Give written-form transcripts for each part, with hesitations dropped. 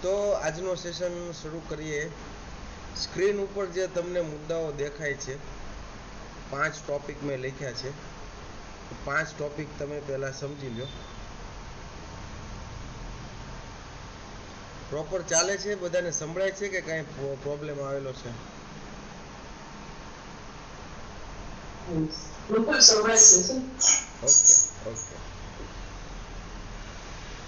તો આજનો સેશન શરૂ કરીએ. સ્ક્રીન ઉપર જે તમને મુદ્દાઓ દેખાય છે, 5 ટોપિક મેં લખ્યા છે. 5 ટોપિક તમે પહેલા સમજી લો. પ્રોપર ચાલે છે? બધાને સંભળાય છે કે કાંઈ પ્રોબ્લેમ આવેલો છે? Okay okay.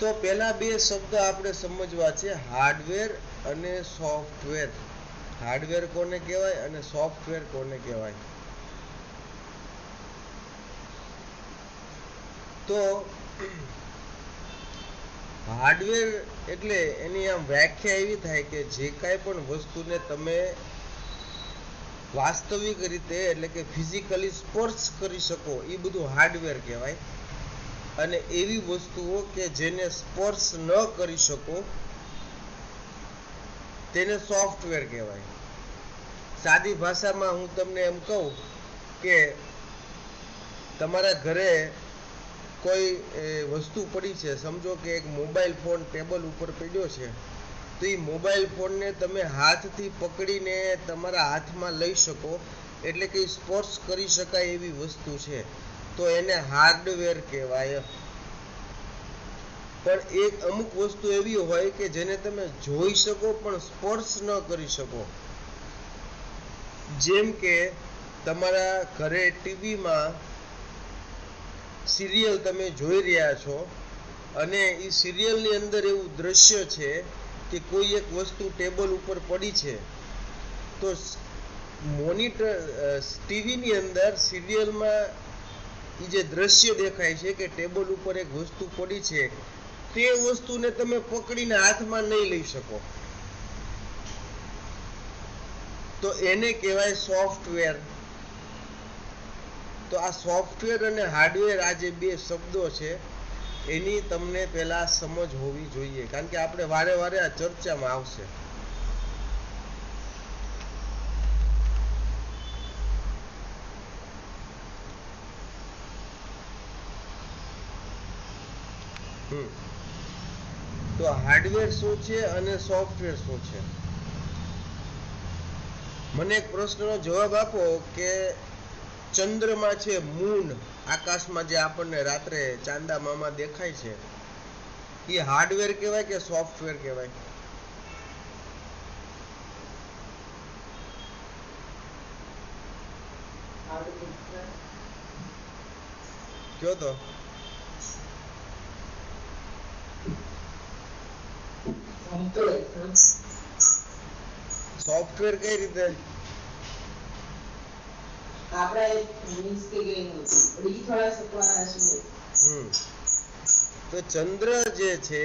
તો પહેલા 2 શબ્દ આપણે સમજવા છે, હાર્ડવેર અને સોફ્ટવેર. હાર્ડવેર કોને કહેવાય અને સોફ્ટવેર કોને કહેવાય? તો હાર્ડવેર એટલે એની આમ વ્યાખ્યા એવી થાય કે જે કાંઈ પણ વસ્તુને તમે વાસ્તવિક રીતે એટલે કે ફિઝિકલી સ્પર્શ કરી શકો એ બધું હાર્ડવેર કહેવાય. અને એવી વસ્તુઓ કે જેને સ્પર્શ ન કરી શકો તેને સોફ્ટવેર કહેવાય. સાદી ભાષામાં હું તમને એમ કહું કે તમારા ઘરે કોઈ વસ્તુ પડી છે, સમજો કે એક મોબાઈલ ફોન ટેબલ ઉપર પડ્યો છે, તો એ મોબાઈલ ફોનને તમે હાથથી પકડીને તમારા હાથમાં લઈ શકો, એટલે કે સ્પર્શ કરી શકાય એવી વસ્તુ છે, તો એને હાર્ડવેર કહેવાય. પણ એક અમુક વસ્તુ એવી હોય કે જેને તમે જોઈ શકો પણ સ્પર્શ ન કરી શકો. જેમ કે તમારા ઘરે ટીવીમાં સિરિયલ તમે જોઈ રહ્યા છો અને એ સિરિયલની અંદર એવું દ્રશ્ય છે કે કોઈ એક વસ્તુ ટેબલ ઉપર પડી છે, તો મોનિટર ટીવીની અંદર સિરિયલમાં એ જે દ્રશ્ય દેખાય છે કે ટેબલ ઉપર એક વસ્તુ પડી છે, તે વસ્તુને તમે પકડીને હાથમાં નહીં લઈ શકો, તો એને કહેવાય સોફ્ટવેર. તો આ સોફ્ટવેર અને હાર્ડવેર આ જે 2 શબ્દો છે એની તમને પહેલા સમજ હોવી જોઈએ, કારણ કે આપણે વારે વારે આ ચર્ચામાં આવશે. તો હાર્ડવેર શું છે અને સોફ્ટવેર શું છે? મને એક પ્રશ્નનો જવાબ આપો કે ચંદ્રમાં છે મૂન, આકાશમાં જે આપણને રાત્રે ચાંદા મામા દેખાય છે, એ હાર્ડવેર કહેવાય કે સોફ્ટવેર કહેવાય? કયો તો. સોફ્ટવેર કઈ રીતે? તો ચંદ્ર જે છે,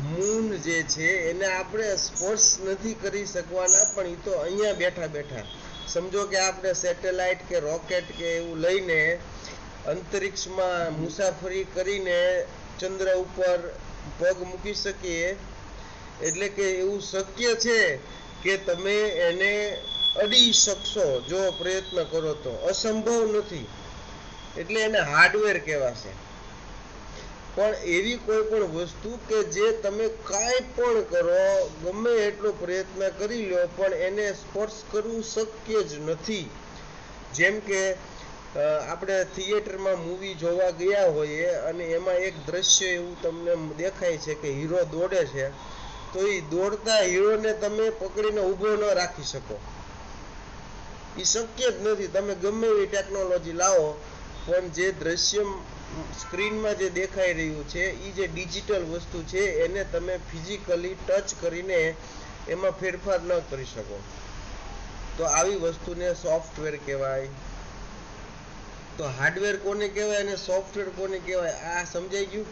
મૂન જે છે, એને આપણે સ્પર્શ નથી કરી શકવાના, પણ એ તો અહીંયા બેઠા બેઠા, સમજો કે આપણે સેટેલાઇટ કે રોકેટ કે એવું લઈને અંતરિક્ષમાં મુસાફરી કરીને ચંદ્ર ઉપર પગ મૂકી શકીએ, એટલે કે એવું શક્ય છે કે તમે એને અડી શકશો જો પ્રયત્ન કરો તો, અસંભવ નથી, એટલે એને હાર્ડવેર કહેવાશે. પણ એવી કોઈ પણ વસ્તુ કે જે તમે કાંઈ પણ કરો, ગમે એટલો પ્રયત્ન કરી લો, પણ એને સ્પર્શ કરવું શક્ય જ નથી. જેમ કે આપણે થિયેટરમાં મૂવી જોવા ગયા હોઈએ અને એમાં એક દ્રશ્ય એવું તમને દેખાય છે કે હીરો દોડે છે, તો એ દોડતા હીરોને તમે પકડીને ઊભો ન રાખી શકો, એ શક્ય જ નથી. તમે ગમે એવી ટેકનોલોજી લાવો, પણ જે દ્રશ્ય સ્ક્રીનમાં જે દેખાઈ રહ્યું છે એ જે ડિજિટલ વસ્તુ છે એને તમે ફિઝિકલી ટચ કરીને એમાં ફેરફાર ન કરી શકો. તો આવી વસ્તુને સોફ્ટવેર કહેવાય. તો હાર્ડવેર કોને કહેવાય અને સોફ્ટવેર કોને કહેવાય, આ સમજાઈ ગયું?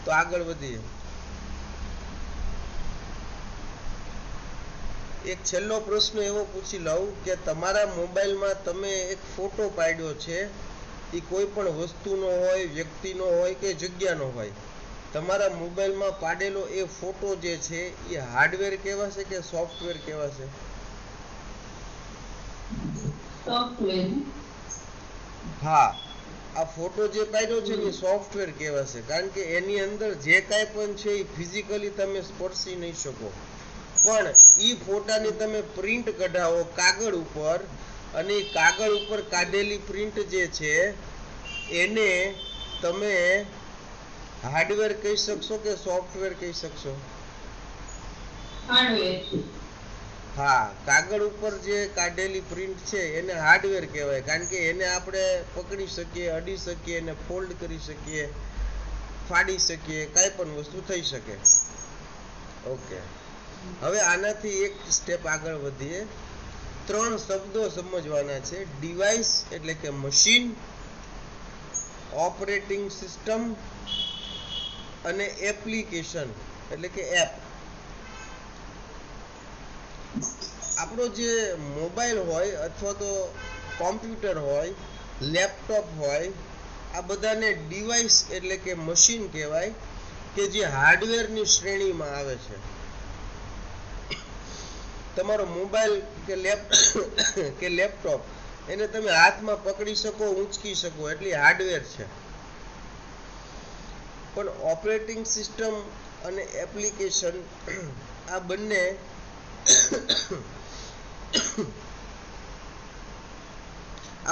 તો આગળ વધીએ. એક છેલ્લો પ્રશ્ન એવો પૂછી લઉં કે તમારા મોબાઈલમાં તમે એક ફોટો પાડ્યો છે, એ કોઈ પણ વસ્તુનો હોય, વ્યક્તિનો હોય કે જગ્યાનો હોય, તમારા મોબાઈલમાં પાડેલો એ ફોટો જે છે એ હાર્ડવેર કહેવાશે કે સોફ્ટવેર કહેવાશે? સોફ્ટવેર. હા, આ ફોટો જે કાઢ્યો છે ને સોફ્ટવેર કહેવાશે, કારણ કે એની અંદર જે કાંઈ પણ છે એ ફિઝિકલી તમે સ્પર્શી નહીં શકો, પણ એ ફોટાની તમે પ્રિન્ટ કઢાવો કાગળ ઉપર, અને એ કાગળ ઉપર કાઢેલી પ્રિન્ટ જે છે એને તમે હાર્ડવેર કહી શકશો કે સોફ્ટવેર કહી શકશો? હાર્ડવેર. હા, કાગળ ઉપર જે કાઢેલી પ્રિન્ટ છે એને હાર્ડવેર કહેવાય, કારણ કે એને આપણે પકડી શકીએ, અડી શકીએ, એને ફોલ્ડ કરી શકીએ, ફાડી શકીએ, કાંઈ પણ વસ્તુ થઈ શકે. ઓકે, હવે આનાથી એક સ્ટેપ આગળ વધીએ. 3 શબ્દો સમજવાના છે. ડિવાઇસ એટલે કે મશીન, ઓપરેટિંગ સિસ્ટમ અને એપ્લિકેશન એટલે કે એપ. આપણો જે મોબાઈલ હોય અથવા તો કોમ્પ્યુટર હોય, લેપટોપ હોય, આ બધાને ડિવાઇસ એટલે કે મશીન કહેવાય, કે જે હાર્ડવેરની શ્રેણીમાં આવે છે. તમારો મોબાઈલ કે લેપટોપ એને તમે હાથમાં પકડી શકો, ઊંચકી શકો, એટલી હાર્ડવેર છે. પણ ઓપરેટિંગ સિસ્ટમ અને એપ્લિકેશન આ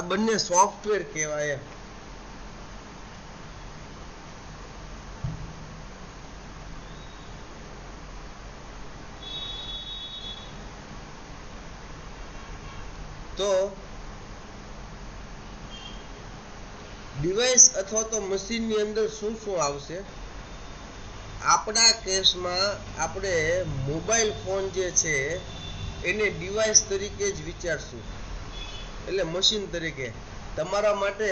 બંને સોફ્ટવેર કહેવાય. તો ડિવાઇસ અથવા તો મશીનની અંદર શું શું આવશે? આપણા કેસમાં આપણે મોબાઈલ ફોન જે છે એને ડિવાઇસ તરીકે જ વિચારશું, એટલે મશીન તરીકે. તમારા માટે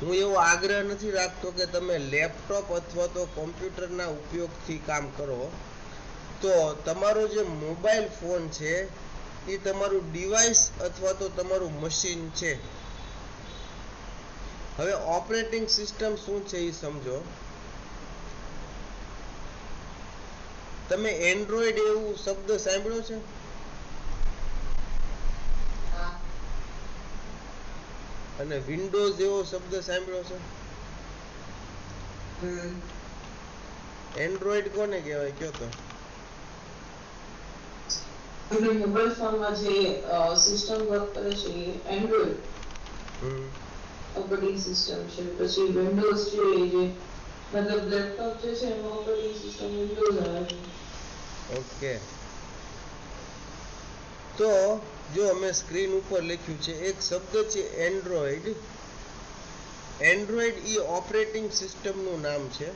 હું એવો આગ્રહ નથી રાખતો કે તમે લેપટોપ અથવા તો કોમ્પ્યુટરના ઉપયોગથી કામ કરો. તો તમારો જે મોબાઈલ ફોન છે એ તમારું ડિવાઇસ અથવા તો તમારું મશીન છે. હવે ઓપરેટિંગ સિસ્ટમ શું છે એ સમજો. તમે એન્ડ્રોઈડ એવું શબ્દ સાંભળ્યો છે? અને વિન્ડોઝ એવો શબ્દ સાંભળ્યો છે? એન્ડ્રોઈડ કોને કહેવાય કયો તો? મોબાઈલ ફોનમાં જે સિસ્ટમ વર્ક કરે છે એ એન્ડ્રોઈડ ઓપરેટિંગ સિસ્ટમ છે. પછી વિન્ડોઝ છે, જે મતલબ લેપટોપ જે છે એમાં ઓપરેટિંગ સિસ્ટમ વિન્ડોઝ આવે છે. ઓકે, તો જો અમે સ્ક્રીન ઉપર લખ્યું છે એક શબ્દ છે એન્ડ્રોઈડ. એન્ડ્રોઈડ એ ઓપરેટિંગ સિસ્ટમનું નામ છે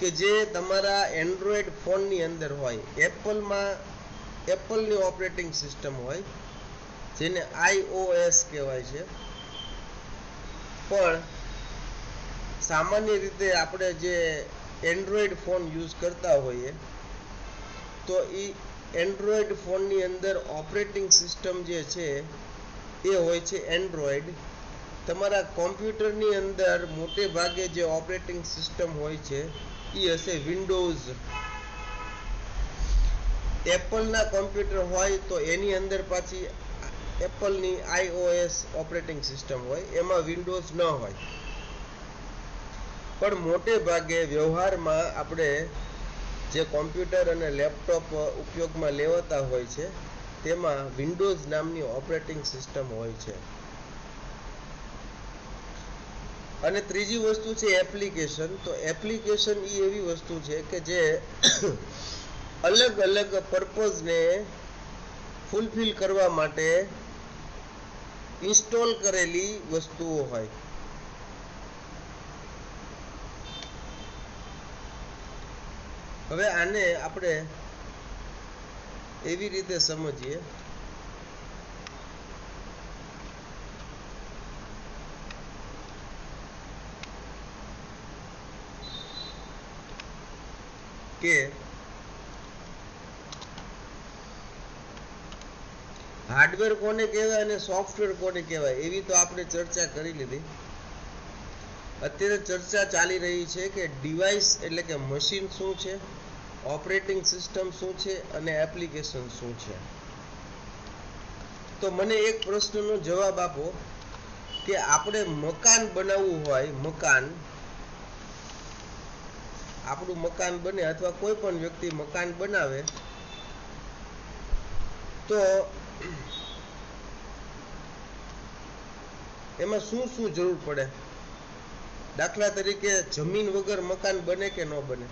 કે જે તમારા એન્ડ્રોઈડ ફોનની અંદર હોય. એપલની ઓપરેટિંગ સિસ્ટમ હોય જેને iOS કહેવાય છે. પણ સામાન્ય રીતે આપણે જે એન્ડ્રોઈડ ફોન યુઝ કરતા હોઈએ તો એ એન્ડ્રોઈડ ફોનની અંદર ઓપરેટિંગ સિસ્ટમ જે છે એ હોય છે એન્ડ્રોઈડ. તમારા કોમ્પ્યુટરની અંદર મોટે ભાગે જે ઓપરેટિંગ સિસ્ટમ હોય છે એ હશે વિન્ડોઝ. એપલના કોમ્પ્યુટર હોય તો એની અંદર પાછી એપલની iOS ઓપરેટિંગ સિસ્ટમ હોય, એમાં વિન્ડોઝ ન હોય. પણ મોટે ભાગે વ્યવહારમાં આપણે જે કોમ્પ્યુટર અને લેપટોપ ઉપયોગમાં લેવાતા હોય છે તેમાં વિન્ડોઝ નામની ઓપરેટિંગ સિસ્ટમ હોય છે. અને ત્રીજી વસ્તુ છે એપ્લિકેશન. તો એપ્લિકેશન એ એવી વસ્તુ છે કે જે અલગ અલગ પર્પઝને ફૂલફિલ કરવા માટે ઇન્સ્ટોલ કરેલી વસ્તુઓ હોય. હવે આને આપણે એવી રીતે સમજીએ કે હાર્ડવેર કોને કહેવાય અને સોફ્ટવેર કોને કહેવાય એવી તો આપણે ચર્ચા કરી લીધી. અત્યારે ચર્ચા ચાલી રહી છે કે ડિવાઇસ એટલે કે મશીન શું છે, ઓપરેટિંગ સિસ્ટમ શું છે અને એપ્લિકેશન શું છે. તો મને એક પ્રશ્નનો જવાબ આપો કે આપણે મકાન બનાવવું હોય, આપણું મકાન બને અથવા કોઈ પણ વ્યક્તિ મકાન બનાવે તો એમાં શું શું જરૂર પડે? દાખલા તરીકે જમીન વગર મકાન બને કે ન બને?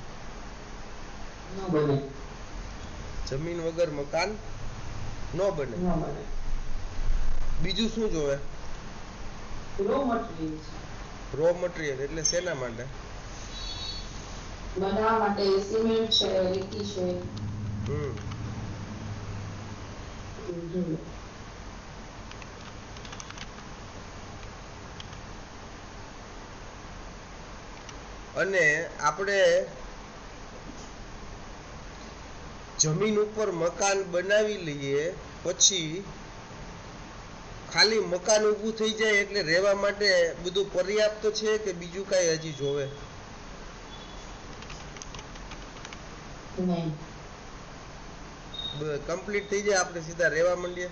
જમીન વગર મકાન ન બને. બીજું શું જોવે? રો મટીરિયલ એટલે શેના માટે? બનાવવા માટે સિમેન્ટ છે, રેતી છે. અને આપણે જમીન ઉપર મકાન બનાવી લઈએ પછી ખાલી મકાન ઊભું થઈ જાય એટલે રહેવા માટે બધું પર્યાપ્ત છે કે બીજું કઈ હજી જોવે? કમ્પ્લીટ થઈ જાય આપણે સીધા રહેવા માંડીએ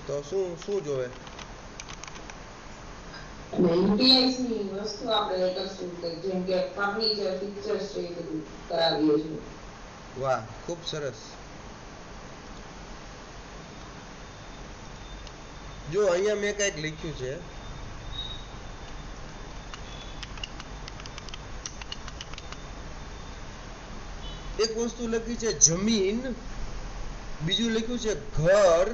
તો શું શું જોવે? યુટીઆઈસ ની વસ્તુ આપણે કરશું જેમ કે ફર્નિચર, પિક્ચર્સ છે એ બધું કરાવીએ છીએ. વાહ, ખૂબ સરસ. જો અહીંયા મેં કંઈક લખ્યું છે, એક વસ્તુ લખી છે જમીન, બીજું લખ્યું છે ઘર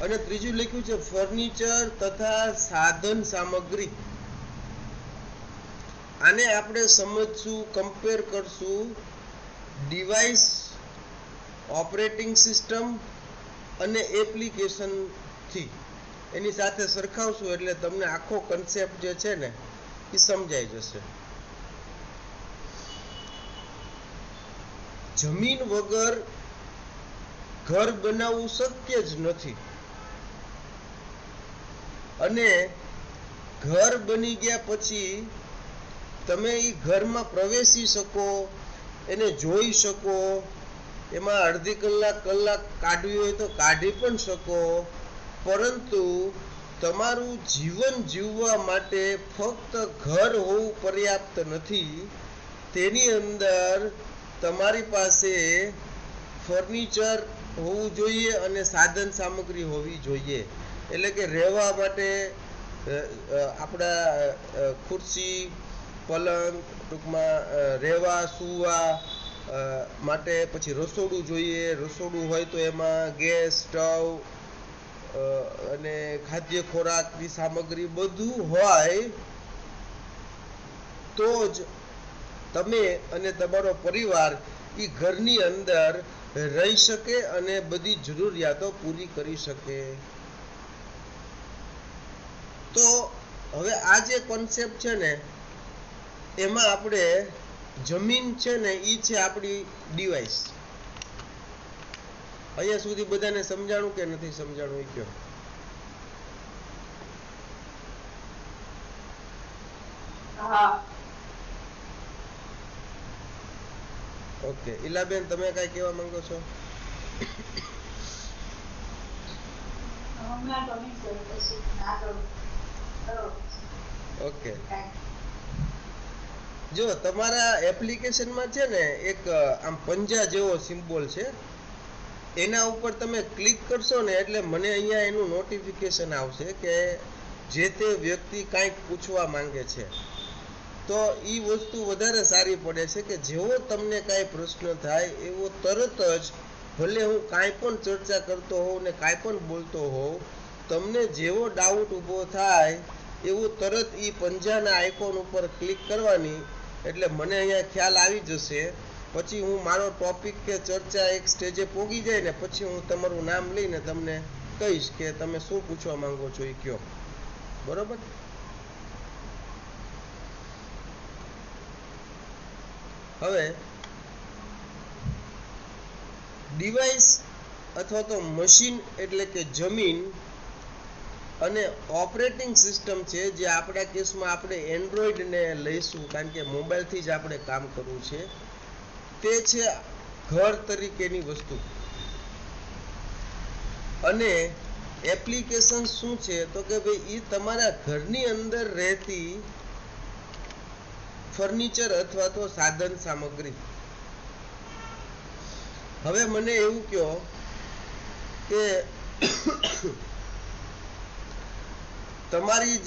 અને ત્રીજું લખ્યું છે ફર્નિચર તથા સાધન સામગ્રી. આને આપણે સમજશું, કમ્પેર કરશું ડિવાઇસ, ઓપરેટિંગ સિસ્ટમ અને એપ્લિકેશન થી. એની સાથે સરખાવશું એટલે તમને આખો કન્સેપ્ટ જે છે ને એ સમજાઈ જશે. જમીન વગર ઘર બનાવવું શક્ય જ નથી અને ઘર બની ગયા પછી તમે એ ઘરમાં પ્રવેશી શકો, એને જોઈ શકો, એમાં અડધી કલાક કાઢવી હોય તો કાઢી પણ શકો, પરંતુ તમારું જીવન જીવવા માટે ફક્ત ઘર હોવું પર્યાપ્ત નથી. તેની અંદર તમારી પાસે ફર્નિચર હોવું જોઈએ અને સાધન સામગ્રી હોવી જોઈએ. એટલે કે રહેવા માટે આપણા ખુરશી, પલંગ, ટૂંકમાં રહેવા સૂવા માટે, પછી રસોડું જોઈએ, રસોડું હોય તો એમાં ગેસ, સ્ટવ અને ખાદ્ય ખોરાકની સામગ્રી બધું હોય તો જ તમે અને તમારો પરિવાર એ ઘરની અંદર રહી શકે અને બધી જરૂરિયાતો પૂરી કરી શકે. તો હવે આ જે કોન્સેપ્ટ છે ને એમાં આપણે જમીન છે ને એ છે આપણી ડિવાઇસ. અહીંયા સુધી બધાને સમજાણું કે નથી સમજાણું એ કયો? ઓકે, ઈલાબેન તમે કઈ કહેવા માંગો છો? ઓકે, જો તમારા એપ્લિકેશનમાં છે ને એક આમ પંજા જેવો સિમ્બોલ છે, એના ઉપર તમે ક્લિક કરશો ને એટલે મને અહીંયા એનું નોટિફિકેશન આવશે કે જે તે વ્યક્તિ કાંઈક પૂછવા માંગે છે. તો એ વસ્તુ વધારે સારી પડે છે કે જેવો તમને કાંઈ પ્રશ્ન થાય એવો તરત જ, ભલે હું કાંઈ પણ ચર્ચા કરતો હોઉં ને કાંઈ પણ બોલતો હોઉં, તમને જેવો ડાઉટ ઊભો થાય એવું તરત એ પંજાના આઇકોન ઉપર ક્લિક કરવાની એટલે મને અહીંયા ખ્યાલ આવી જશે. પછી હું મારો ટોપિક કે ચર્ચા એક સ્ટેજે પોગી જાય ને પછી હું તમારું નામ લઈને તમને કહીશ કે તમે શું પૂછવા માંગો છો એ કયો. બરોબર? હવે ડિવાઇસ અથવા તો મશીન એટલે કે જમીન અને ઓપરેટિંગ સિસ્ટમ છે, જે આપણા કેસમાં આપણે એન્ડ્રોઈડને લઈશું કારણ કે મોબાઈલથી જ આપણે કામ કરવું છે, તે છે ઘર તરીકેની વસ્તુ. અને એપ્લિકેશન શું છે તો કે ભાઈ એ તમારા ઘરની અંદર રહેતી ફર્નિચર અથવા તો સાધન સામગ્રી. હવે મને એવું કહો કે તમારી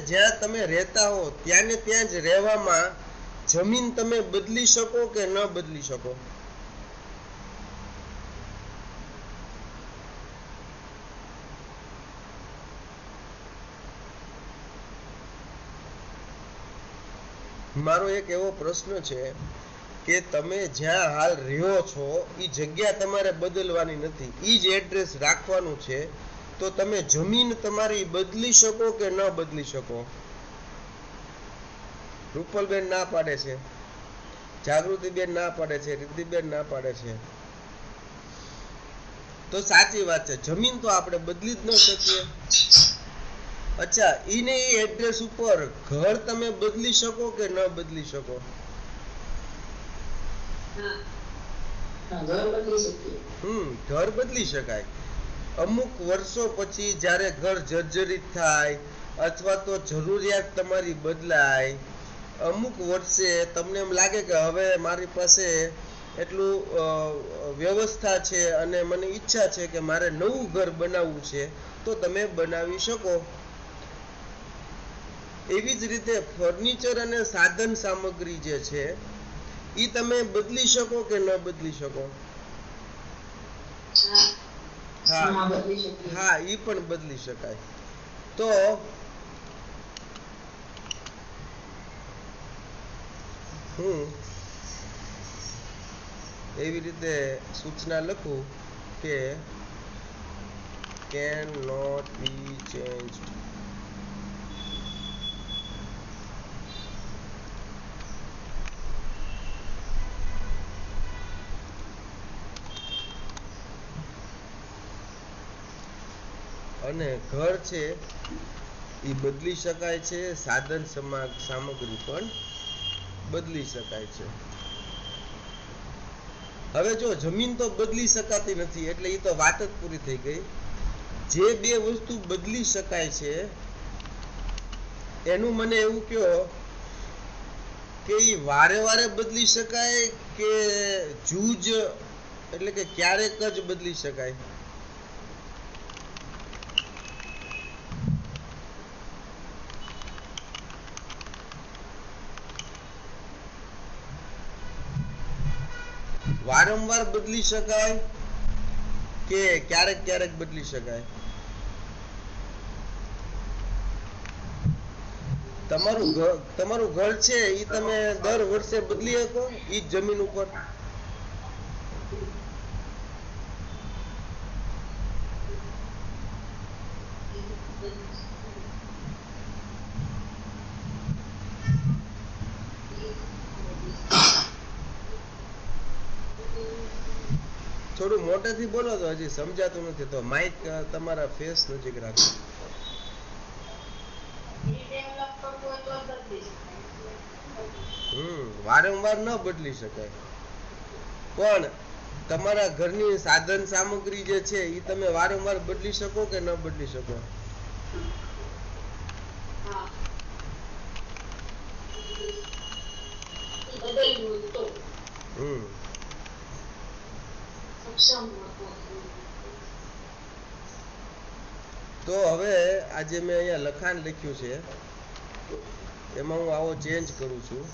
જ્યાં તમે રહેતા હો ત્યાં ને ત્યાં જ રહેવામાં જમીન તમે બદલી શકો કે ન બદલી શકો? મારો એક એવો પ્રશ્ન છે કે તમે જ્યાં હાલ રહ્યો છો એ જગ્યા તમારે બદલવાની નથી, એ જ એડ્રેસ રાખવાનું છે, તો તમે જમીન તમારી બદલી શકો કે ન બદલી શકો? રૂપલબેન ના પાડે છે, જાગૃતિબેન ના પાડે છે, રિદ્ધિબેન ના પાડે છે. તો સાચી વાત છે, જમીન તો આપણે બદલી જ ન શકીએ. અચ્છા, ઈને એ એડ્રેસ ઉપર ઘર તમે બદલી શકો કે ન બદલી શકો? ઘર બદલી શકાય. અમુક વર્ષો પછી જ્યારે ઘર જર્જરિત થાય અથવા તો જરૂરિયાત તમારી બદલાય, અમુક વર્ષે તમને એમ લાગે કે હવે મારી પાસે એટલું વ્યવસ્થા છે અને મને ઈચ્છા છે કે મારે નવું ઘર બનાવવું છે, તો તમે બનાવી શકો. એવી જ રીતે ફર્નિચર અને સાધન સામગ્રી જે છે એ તમે બદલી શકો કે ન બદલી શકો? હા, એ પણ બદલી શકાય. તો હું એવી રીતે સૂચના લખું કે કેન નોટ બી ચેન્જ્ડ. અને ઘર છે એ બદલી શકાય છે, સાધન સામગ્રી પણ બદલી શકાય છે. હવે જો જમીન તો બદલી શકાતી નથી એટલે એ તો વાત જ પૂરી થઈ ગઈ. જે બે વસ્તુ બદલી શકાય છે એનું મને એવું કહો કે એ વારે વારે બદલી શકાય કે જૂજ એટલે કે ક્યારેક જ બદલી શકાય? વારંવાર બદલી શકાય કે ક્યારેક ક્યારેક બદલી શકાય? તમારું ઘર છે એ તમે દર વર્ષે બદલી શકો ઈ જ જમીન ઉપર? થોડું મોટેથી બોલો તો હજી સમજાતું નથી. તો માઇક તમારા ફેસ નજીક રાખો. વારંવાર ન બદલી શકાય, પણ તમારા ઘરની સાધન સામગ્રી જે છે એ તમે વારંવાર બદલી શકો કે ન બદલી શકો? તો હવે આજે મેં અહીંયા લખાણ લખ્યું છે એમાં હું આવો ચેન્જ કરું છું.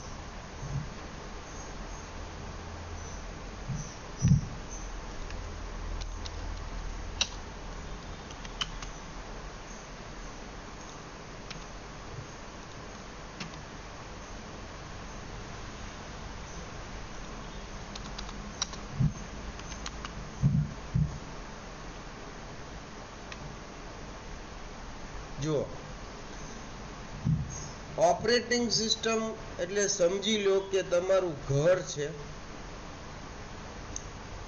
જો ઓપરેટિંગ સિસ્ટમ એટલે સમજી લો કે તમારું ઘર છે,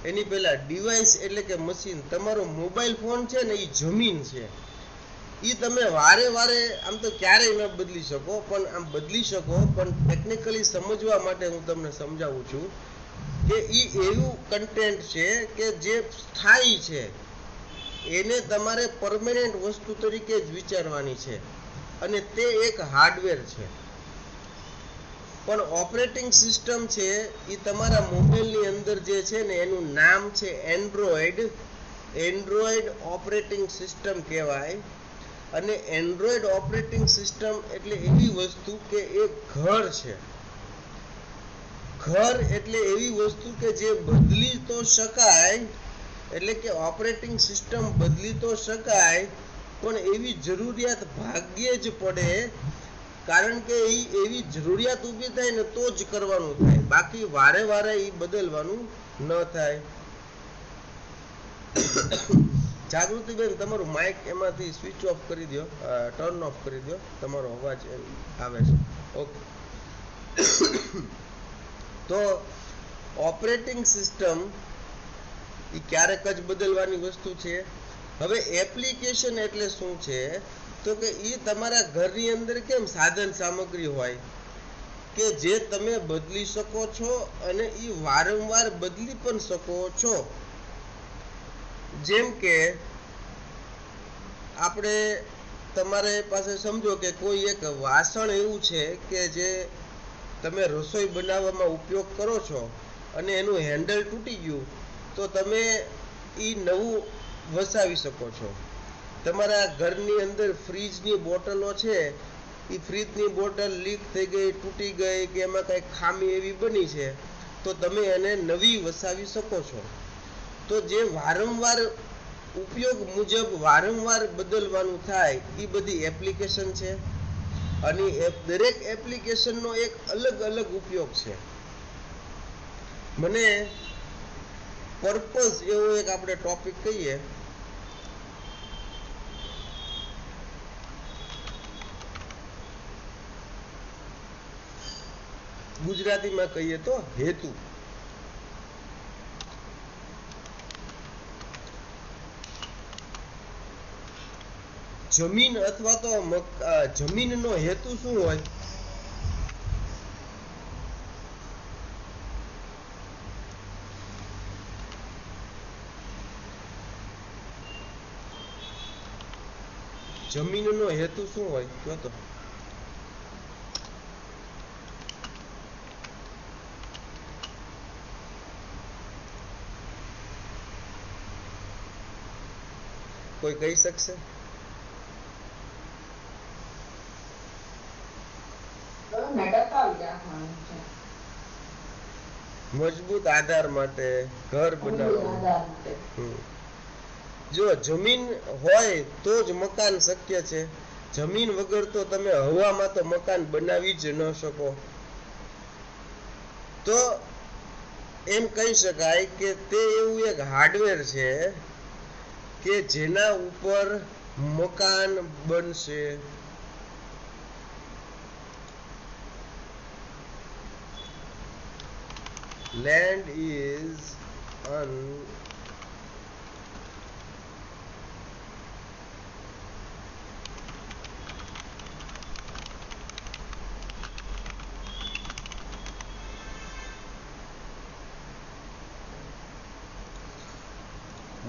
એની પહેલા ડિવાઇસ એટલે કે મશીન, તમારો મોબાઈલ ફોન છે ને એ જમીન છે. એ તમે વારે વારે આમ તો ક્યારેય ન બદલી શકો, પણ આમ બદલી શકો, પણ ટેકનિકલી સમજવા માટે હું તમને સમજાવું છું કે એ એવું કન્ટેન્ટ છે કે જે સ્થાયી છે. એને તમારે પરમેનન્ટ વસ્તુ તરીકે જ વિચારવાની છે અને તે એક હાર્ડવેર છે. પણ ઓપરેટિંગ સિસ્ટમ છે એ તમારા મોબાઈલની અંદર જે છે ને એનું નામ છે એન્ડ્રોઈડ ઓપરેટિંગ સિસ્ટમ કહેવાય. અને એન્ડ્રોઈડ ઓપરેટિંગ સિસ્ટમ એટલે એવી વસ્તુ કે એ ઘર છે. ઘર એટલે એવી વસ્તુ કે જે બદલી તો શકાય, એટલે કે ઓપરેટિંગ સિસ્ટમ બદલી તો શકાય પણ એવી જરૂરિયાત ભાગ્યે જ પડે, કારણ કે એવી જરૂરિયાત ઊભી થાય ને તો જ કરવાનું થાય, બાકી વારે વારે એ બદલવાનું ન થાય. જાગૃતિબેન, તમારું માઇક એમાંથી સ્વિચ ઓફ કરી દો, ટર્ન ઓફ કરી દો, તમારો અવાજ આવે છે. ઓકે. તો ઓપરેટિંગ સિસ્ટમ એ ક્યારેક જ બદલવાની વસ્તુ છે. હવે એપ્લિકેશન એટલે શું છે? તો કે એ તમારા ઘરની અંદર કેમ સાધન સામગ્રી હોય કે જે તમે બદલી શકો છો અને એ વારંવાર બદલી પણ શકો છો. જેમ કે આપણે તમારે પાસે સમજો કે કોઈ એક વાસણ એવું છે કે જે તમે રસોઈ બનાવવામાં ઉપયોગ કરો છો અને એનું હેન્ડલ તૂટી ગયું, તો તમે એ નવું વસાવી શકો છો. તમારા ઘરની અંદર ફ્રીજની બોટલો છે, એ ફ્રીજની બોટલ લીક થઈ ગઈ, તૂટી ગઈ કે એમાં કંઈક ખામી એવી બની છે, તો તમે એને નવી વસાવી શકો છો. તો જે વારંવાર ઉપયોગ મુજબ વારંવાર બદલવાનું થાય એ બધી એપ્લિકેશન છે. અને દરેક એપ્લિકેશનનો એક અલગ અલગ ઉપયોગ છે. મને પર્પઝ એવો એક આપણે ટોપિક કહીએ, ગુજરાતીમાં કહીએ તો હેતુ. જમીન અથવા તો જમીનનો હેતુ શું હોય? જમીનનો હેતુ શું હોય કહો તો? કોઈ કહી શકશે? મજબૂત આધાર માટે, ઘર બનાવવા. જો જમીન હોય તો જ મકાન શક્ય છે. જમીન વગર તો તમે હવામાં તો મકાન બનાવી જ ન શકો. તો એમ કહી શકાય કે તે એવું એક હાર્ડવેર છે કે જેના ઉપર મકાન બનશે. Land is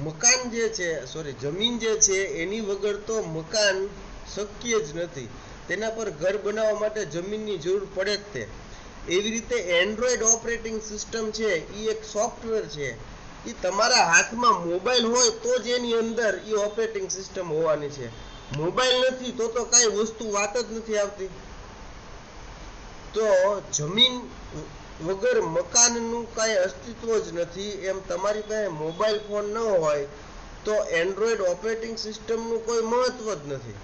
મકાન જે છે, જમીન જે છે એની વગર તો મકાન શક્ય જ નથી. તેના પર ઘર બનાવવા માટે જમીનની જરૂર પડે જ તે. એવી રીતે એન્ડ્રોઈડ ઓપરેટિંગ સિસ્ટમ છે એ એક સોફ્ટવેર છે. એ તમારા હાથમાં મોબાઈલ હોય તો જ એની અંદર એ ઓપરેટિંગ સિસ્ટમ હોવાની છે. મોબાઈલ નથી તો કાંઈ વસ્તુ વાત જ નથી આવતી. તો જમીન વગર મકાનનું કાંઈ અસ્તિત્વ જ નથી. એમ તમારી પાસે મોબાઈલ ફોન ન હોય તો એન્ડ્રોઈડ ઓપરેટિંગ સિસ્ટમનું કોઈ મહત્વ જ નથી.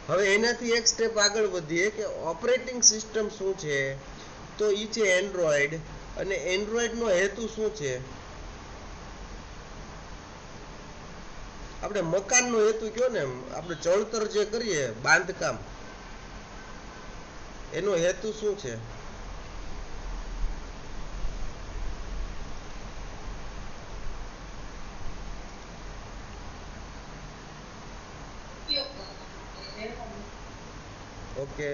હવે એનાથી એક સ્ટેપ આગળ વધીએ કે ઓપરેટિંગ સિસ્ટમ શું છે? તો એ છે એન્ડ્રોઈડ. અને એન્ડ્રોઈડનો હેતુ શું છે? આપણે મકાનનો હેતુ કયો ને, આપણે ચણતર જે કરીએ બાંધકામ, એનો હેતુ શું છે? ઓકે,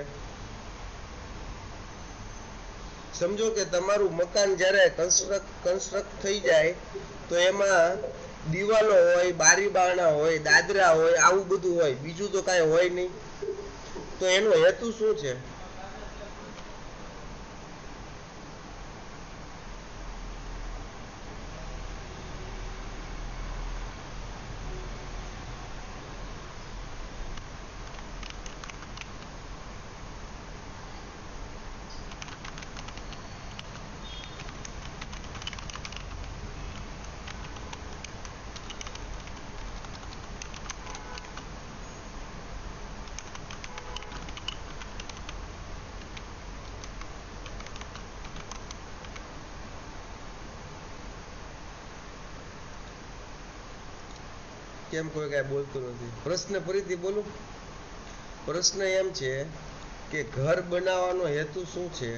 સમજો કે તમારું મકાન જ્યારે કન્સ્ટ્રક્ટ થઈ જાય તો એમાં દિવાલો હોય, બારી બારણા હોય, દાદરા હોય, આવું બધું હોય, બીજું તો કાંઈ હોય નહીં. તો એનો હેતુ શું છે? કેમ કોઈ કાંઈ બોલતું નથી? પ્રશ્ન ફરીથી બોલું. પ્રશ્ન એમ છે કે ઘર બનાવવાનો હેતુ શું છે?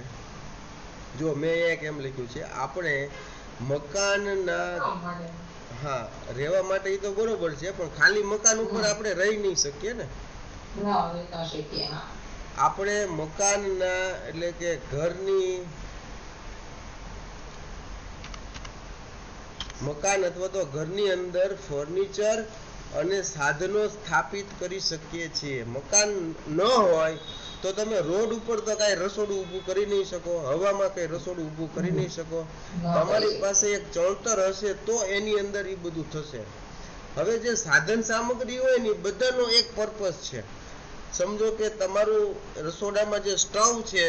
જો મેં અહીંયા કેમ લખ્યું છે, આપણે મકાનના, હા, રહેવા માટે એ તો બરોબર છે, પણ ખાલી મકાન ઉપર આપણે રહી નહીં શકીએ ને. આપણે મકાનના એટલે કે ઘરની, મકાન અથવા તો ઘરની અંદર ફર્નિચર અને સાધનો સ્થાપિત કરી શકીએ છીએ. મકાન ન હોય તો તમે રોડ ઉપર તો કાંઈ રસોડું ઊભું કરી નહીં શકો, હવામાં કઈ રસોડું ઊભું કરી નહીં શકો. તમારી પાસે એક ચણતર હશે તો એની અંદર એ બધું થશે. હવે જે સાધન સામગ્રી હોય ને બધાનો એક પર્પસ છે. સમજો કે તમારું રસોડામાં જે સ્ટવ છે,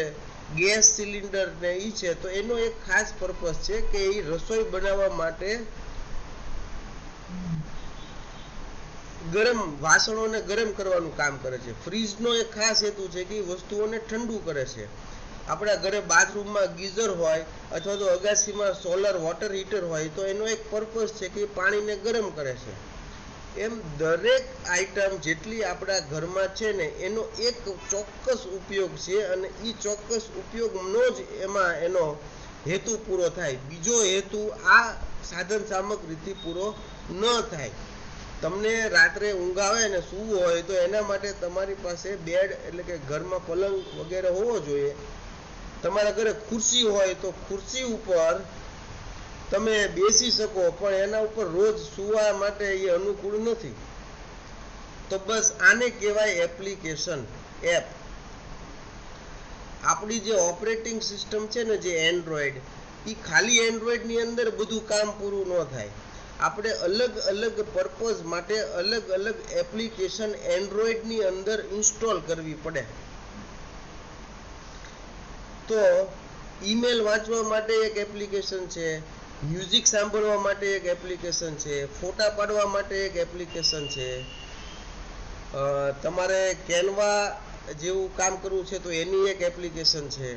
ગેસ સિલિન્ડર ને ઈ છે, તો એનો એક ખાસ પર્પસ છે કે એ રસોઈ બનાવવા માટે ગરમ વાસણોને ગરમ કરવાનું કામ કરે છે. ફ્રીજનો એક ખાસ હેતુ છે કે વસ્તુઓને ઠંડુ કરે છે. આપણા ઘરે બાથરૂમમાં ગીઝર હોય અથવા તો અગાસીમાં સોલર વોટર હીટર હોય તો એનો એક પર્પસ છે કે પાણીને ગરમ કરે છે. એમ દરેક આઈટમ જેટલી આપણા ઘરમાં છે ને એનો એક ચોક્કસ ઉપયોગ છે અને એ ચોક્કસ ઉપયોગનો જ એમાં એનો હેતુ પૂરો થાય. બીજો હેતુ આ સાધન સામગ્રીથી પૂરો ન થાય. તમને રાત્રે ઊંઘ આવે ને સૂવું હોય તો એના માટે તમારી પાસે બેડ એટલે કે ઘરમાં પલંગ વગેરે હોવો જોઈએ. તમારા ઘરે ખુરશી હોય તો ખુરશી ઉપર તમે બેસી શકો, પણ એના ઉપર રોજ સુવા માટે એ અનુકૂળ નથી. તો બસ આને કહેવાય એપ્લિકેશન, એપ. આપણી જે ઓપરેટિંગ સિસ્ટમ છે ને, જે એન્ડ્રોઈડ, એ ખાલી એન્ડ્રોઈડની અંદર બધું કામ પૂરું ન થાય. આપણે અલગ અલગ પર્પઝ માટે અલગ અલગ એપ્લિકેશન એન્ડ્રોઈડની અંદર ઇન્સ્ટોલ કરવી પડે. તો ઈમેલ વાંચવા માટે એક એપ્લિકેશન છે, મ્યુઝિક સાંભળવા માટે એક એપ્લિકેશન છે, ફોટા પાડવા માટે એક એપ્લિકેશન છે, તમારે કેનવા જેવું કામ કરવું છે તો એની એક એપ્લિકેશન છે,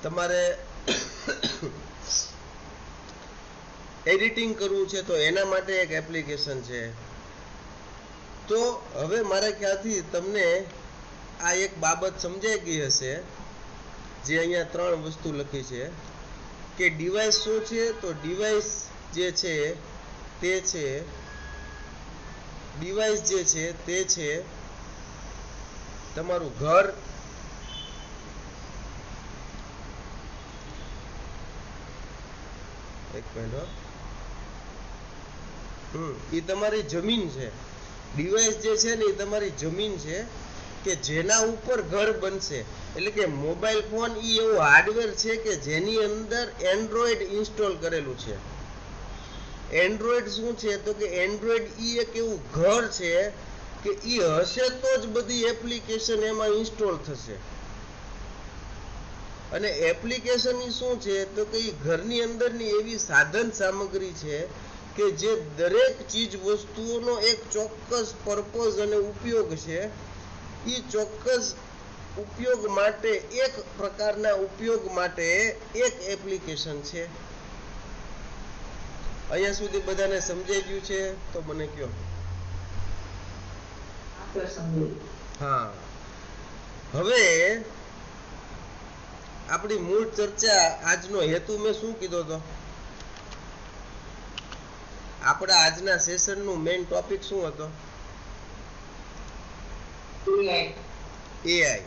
તમારે એડિટિંગ કરવું છે તો એના માટે એક એપ્લિકેશન છે. તો હવે મારા ખ્યાલથી તમને આ એક બાબત સમજાઈ ગઈ હશે, જે અહીંયા 3 વસ્તુ લખી છે કે ડિવાઇસ શું છે. તો ડિવાઇસ જે છે તે છે, ડિવાઇસ જે છે તે છે તમારું ઘર, એક મિનિટ, એ તમારી જમીન છે. ડિવાઇસ જે છે ને એ તમારી જમીન છે કે જેના ઉપર ઘર બનશે. એટલે કે મોબાઈલ ફોન એ એવું હાર્ડવેર છે કે જેની અંદર એન્ડ્રોઈડ ઇન્સ્ટોલ કરેલું છે. એન્ડ્રોઈડ શું છે તો કે એન્ડ્રોઈડ એ એક એવું ઘર છે કે એ હશે તો જ બધી એપ્લિકેશન એમાં ઇન્સ્ટોલ થશે. અને એપ્લિકેશન શું છે તો કે એ ઘરની અંદરની એવી સાધન સામગ્રી છે કે જે દરેક ચીજ વસ્તુઓનો એક ચોક્કસ પર્પઝ અને ઉપયોગ છે. એ ચોક્કસ ઉપયોગ માટે, એક પ્રકારના ઉપયોગ માટે એક એપ્લિકેશન છે. અહીંયા સુધી બધાને સમજાઈ ગયું છે? તો મને કહો. હા, હવે આપણી મૂળ ચર્ચા, આજનો હેતુ મેં શું કીધો હતો? આપણા આજના સેશનનું મેઇન ટોપિક શું હતો? AI.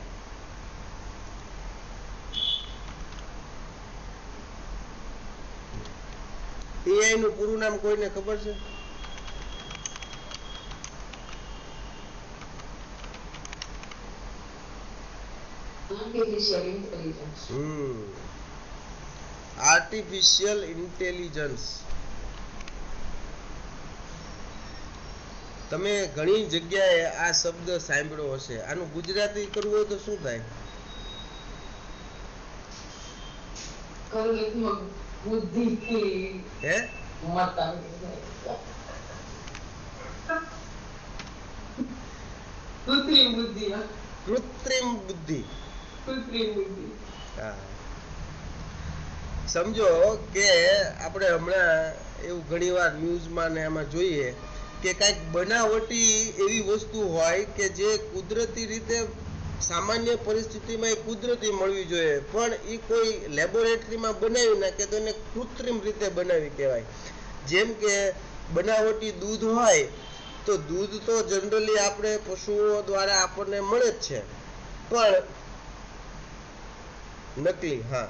AI નું પૂરું નામ કોઈને ખબર છે? Artificial intelligence. Artificial intelligence. તમે ઘણી જગ્યાએ આ શબ્દ સાંભળ્યો હશે. આનું ગુજરાતી કરવું હોય તો શું થાય? કૃત્રિમ બુદ્ધિથી હે માતા કૃત્રિમ બુદ્ધિ. કૃત્રિમ બુદ્ધિ. કૃત્રિમ બુદ્ધિ. હા, સમજો કે આપણે હમણાં એવું ઘણીવાર ન્યૂઝમાં ને એમાં જોઈએ કે કાંઈક બનાવટી એવી વસ્તુ હોય કે જે કુદરતી રીતે સામાન્ય પરિસ્થિતિમાં એ કુદરતી મળવી જોઈએ, પણ એ કોઈ લેબોરેટરીમાં બનાવી નાખે તો એને કૃત્રિમ રીતે બનાવી કહેવાય. જેમ કે બનાવટી દૂધ હોય તો દૂધ તો જનરલી આપણે પશુઓ દ્વારા આપણને મળે જ છે, પણ નકલી. હા,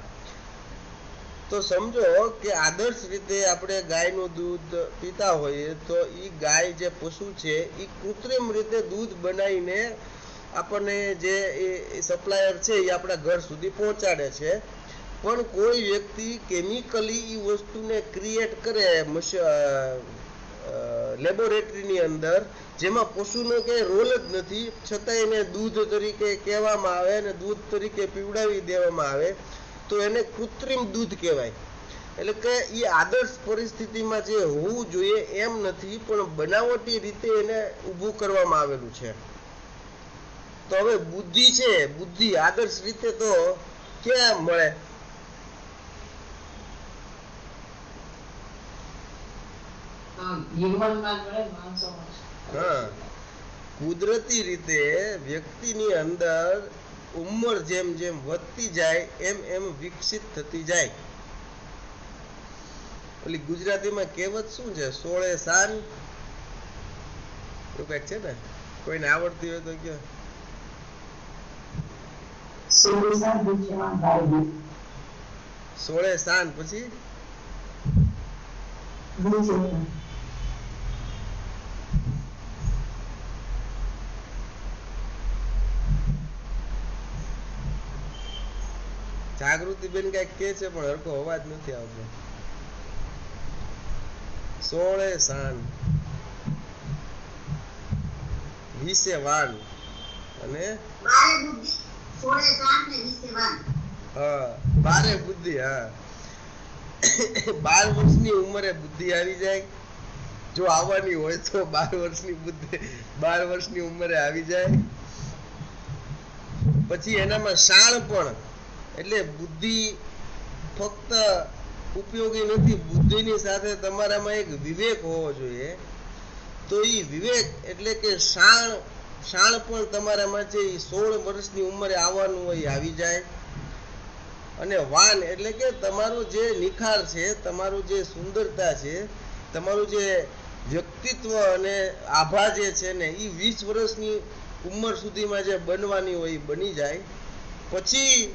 તો સમજો કે આદર્શ રીતે આપણે ગાયનું દૂધ પીતા હોઈએ તો એ ગાય જે પશુ છે એ કૃત્રિમ રીતે દૂધ બનાવીને આપણને જે એ સપ્લાયર છે એ આપણા ઘર સુધી પહોંચાડે છે. પણ કોઈ વ્યક્તિ કેમિકલી એ વસ્તુને ક્રિએટ કરે લેબોરેટરીની અંદર, જેમાં પશુનો કંઈ રોલ જ નથી, છતાં એને દૂધ તરીકે કહેવામાં આવે અને દૂધ તરીકે પીવડાવી દેવામાં આવે, તો એને કૃત્રિમ દૂધ કહેવાય. એટલે કે એ આદર્શ પરિસ્થિતિમાં જે હોવું જોઈએ એમ નથી, પણ બનાવટી રીતે એને ઊભું કરવામાં આવેલું છે. તો હવે બુદ્ધિ છે, બુદ્ધિ આદર્શ રીતે તો ક્યાં મળે? હા, કુદરતી રીતે વ્યક્તિની અંદર ઉંમર જેમ જેમ વધતી જાય એમ એમ વિકસિત થતી જાય. ઓલી ગુજરાતીમાં કહેવત શું છે? 16 સાન એવું કઈક છે ને, કોઈને આવડતી હોય તો કે 16 સાન પછી જાગૃતિ બેન કઈક કે છે પણ હરખો અવાજ નથી આવતો. 16 સાન 20 વાન અને 12 બુદ્ધિ. હા, 12 વર્ષની ઉંમરે બુદ્ધિ આવી જાય. જો આવવાની હોય તો 12 વર્ષની બુદ્ધિ 12 વર્ષની ઉંમરે આવી જાય. પછી એનામાં શાણ પણ, એટલે બુદ્ધિ ફક્ત ઉપયોગી નથી, બુદ્ધિની સાથે તમારામાં એક વિવેક હોવો જોઈએ. તો એ વિવેક એટલે કે શાણ પણ તમારામાં છે એ 16 વર્ષની ઉંમરે આવવાનું હોય આવી જાય. અને વાન એટલે કે તમારું જે નિખાર છે, તમારું જે સુંદરતા છે, તમારું જે વ્યક્તિત્વ અને આભા જે છે ને એ 20 વર્ષની ઉંમર સુધીમાં જે બનવાની હોય એ બની જાય. પછી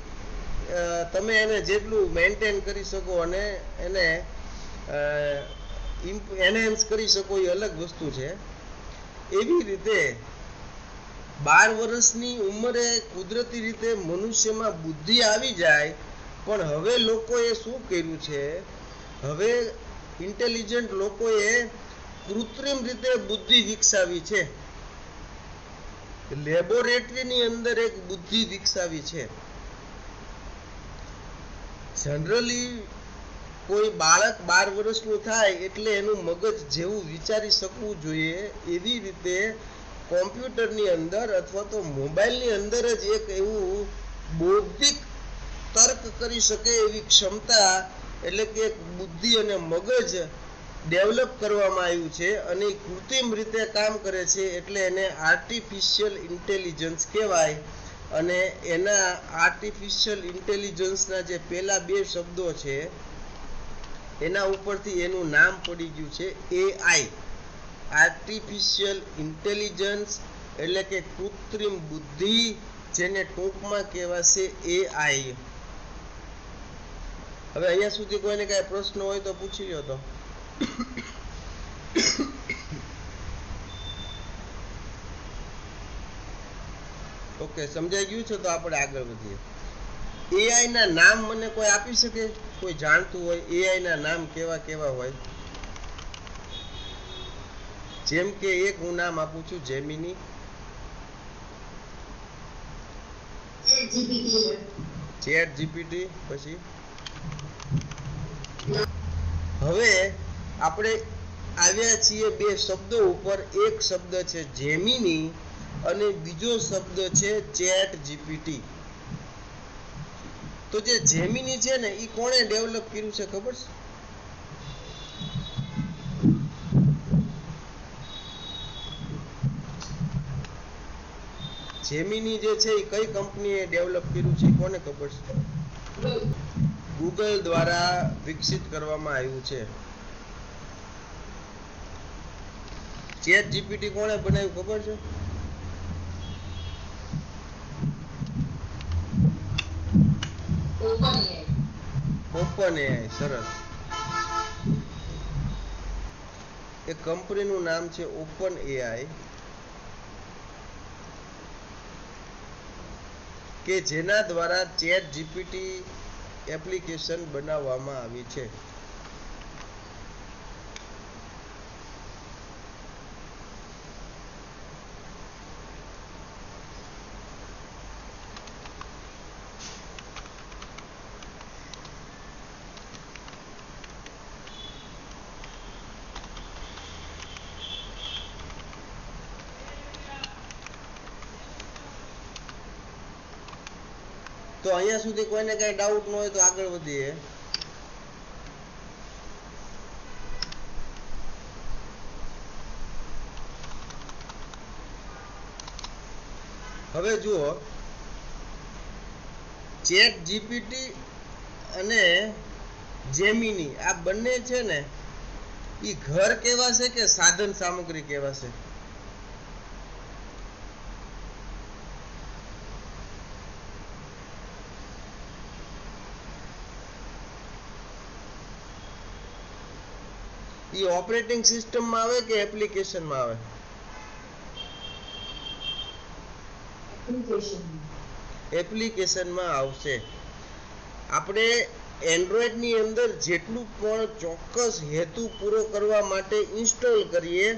તમે એને જેટલું મેન્ટેન કરી શકો અને એને એનહેન્સ કરી શકો એ અલગ વસ્તુ છે. એવી રીતે 12 વર્ષની ઉંમરે કુદરતી રીતે મનુષ્યમાં બુદ્ધિ આવી જાય. પણ હવે લોકોએ શું કર્યું છે? હવે ઇન્ટેલિજન્ટ લોકોએ કૃત્રિમ રીતે બુદ્ધિ વિકસાવી છે. લેબોરેટરીની અંદર એક બુદ્ધિ વિકસાવી છે. જનરલી કોઈ બાળક 12 વર્ષનું થાય એટલે એનું મગજ જેવું વિચારી શકવું જોઈએ એવી રીતે કોમ્પ્યુટરની અંદર અથવા તો મોબાઈલની અંદર જ એક એવું બૌદ્ધિક તર્ક કરી શકે એવી ક્ષમતા એટલે કે બુદ્ધિ અને મગજ ડેવલપ કરવામાં આવ્યું છે અને કૃત્રિમ રીતે કામ કરે છે, એટલે એને આર્ટિફિશિયલ ઇન્ટેલિજન્સ કહેવાય. અને એના આર્ટિફિશિયલ ઇન્ટેલિજન્સના જે પહેલા 2 શબ્દો છે એના ઉપરથી એનું નામ પડી ગયું છે AI. આર્ટિફિશિયલ ઇન્ટેલિજન્સ એટલે કે કૃત્રિમ બુદ્ધિ, જેને ટૂંકમાં કહેવાશે AI. હવે અહીંયા સુધી કોઈને કાંઈ પ્રશ્ન હોય તો પૂછી લો. તો ઓકે, સમજાઈ ગયું છે? તો આપણે આગળ વધીએ. એઆઈ ના નામ મને કોઈ આપી શકે? કોઈ જાણતું હોય એઆઈ ના નામ કેવા કેવા હોય? જેમ કે એક હું નામ આપું છું, જેમિની, ચેટ જીપીટી. પછી હવે આપણે આવ્યા છીએ બે શબ્દો ઉપર. એક શબ્દ છે જેમિની અને બીજો શબ્દ છે ચેટ જીપીટી. તો જે જેમિની છે ને એ કોણે ડેવલપ કર્યું છે ખબર છે? જેમિની જે છે એ કઈ કંપનીએ ડેવલપ કર્યું છે કોને ખબર છે? ગૂગલ દ્વારા વિકસિત કરવામાં આવ્યું છે. ચેટ જીપીટી કોણે બનાવ્યું ખબર છે? Open AI. સરસ. એ કંપનીનું નામ છે ઓપન એઆઈ, કે જેના દ્વારા ચેટ જીપીટી એપ્લિકેશન બનાવવામાં આવી છે. તો અહીંયા સુધી કોઈને કઈ ડાઉટ ન હોય તો આગળ વધીએ. હવે જુઓ, ચેટ જીપીટી અને જેમિની આ બંને છે ને એ ઘર કહેવાશે કે સાધન સામગ્રી કહેવાશે? એ ઓપરેટિંગ સિસ્ટમમાં આવે કે એપ્લિકેશનમાં આવે? એપ્લિકેશનમાં આવશે. આપણે એન્ડ્રોઈડ ની અંદર જેટલું પણ ચોક્કસ હેતુ પૂરો કરવા માટે ઇન્સ્ટોલ કરીએ,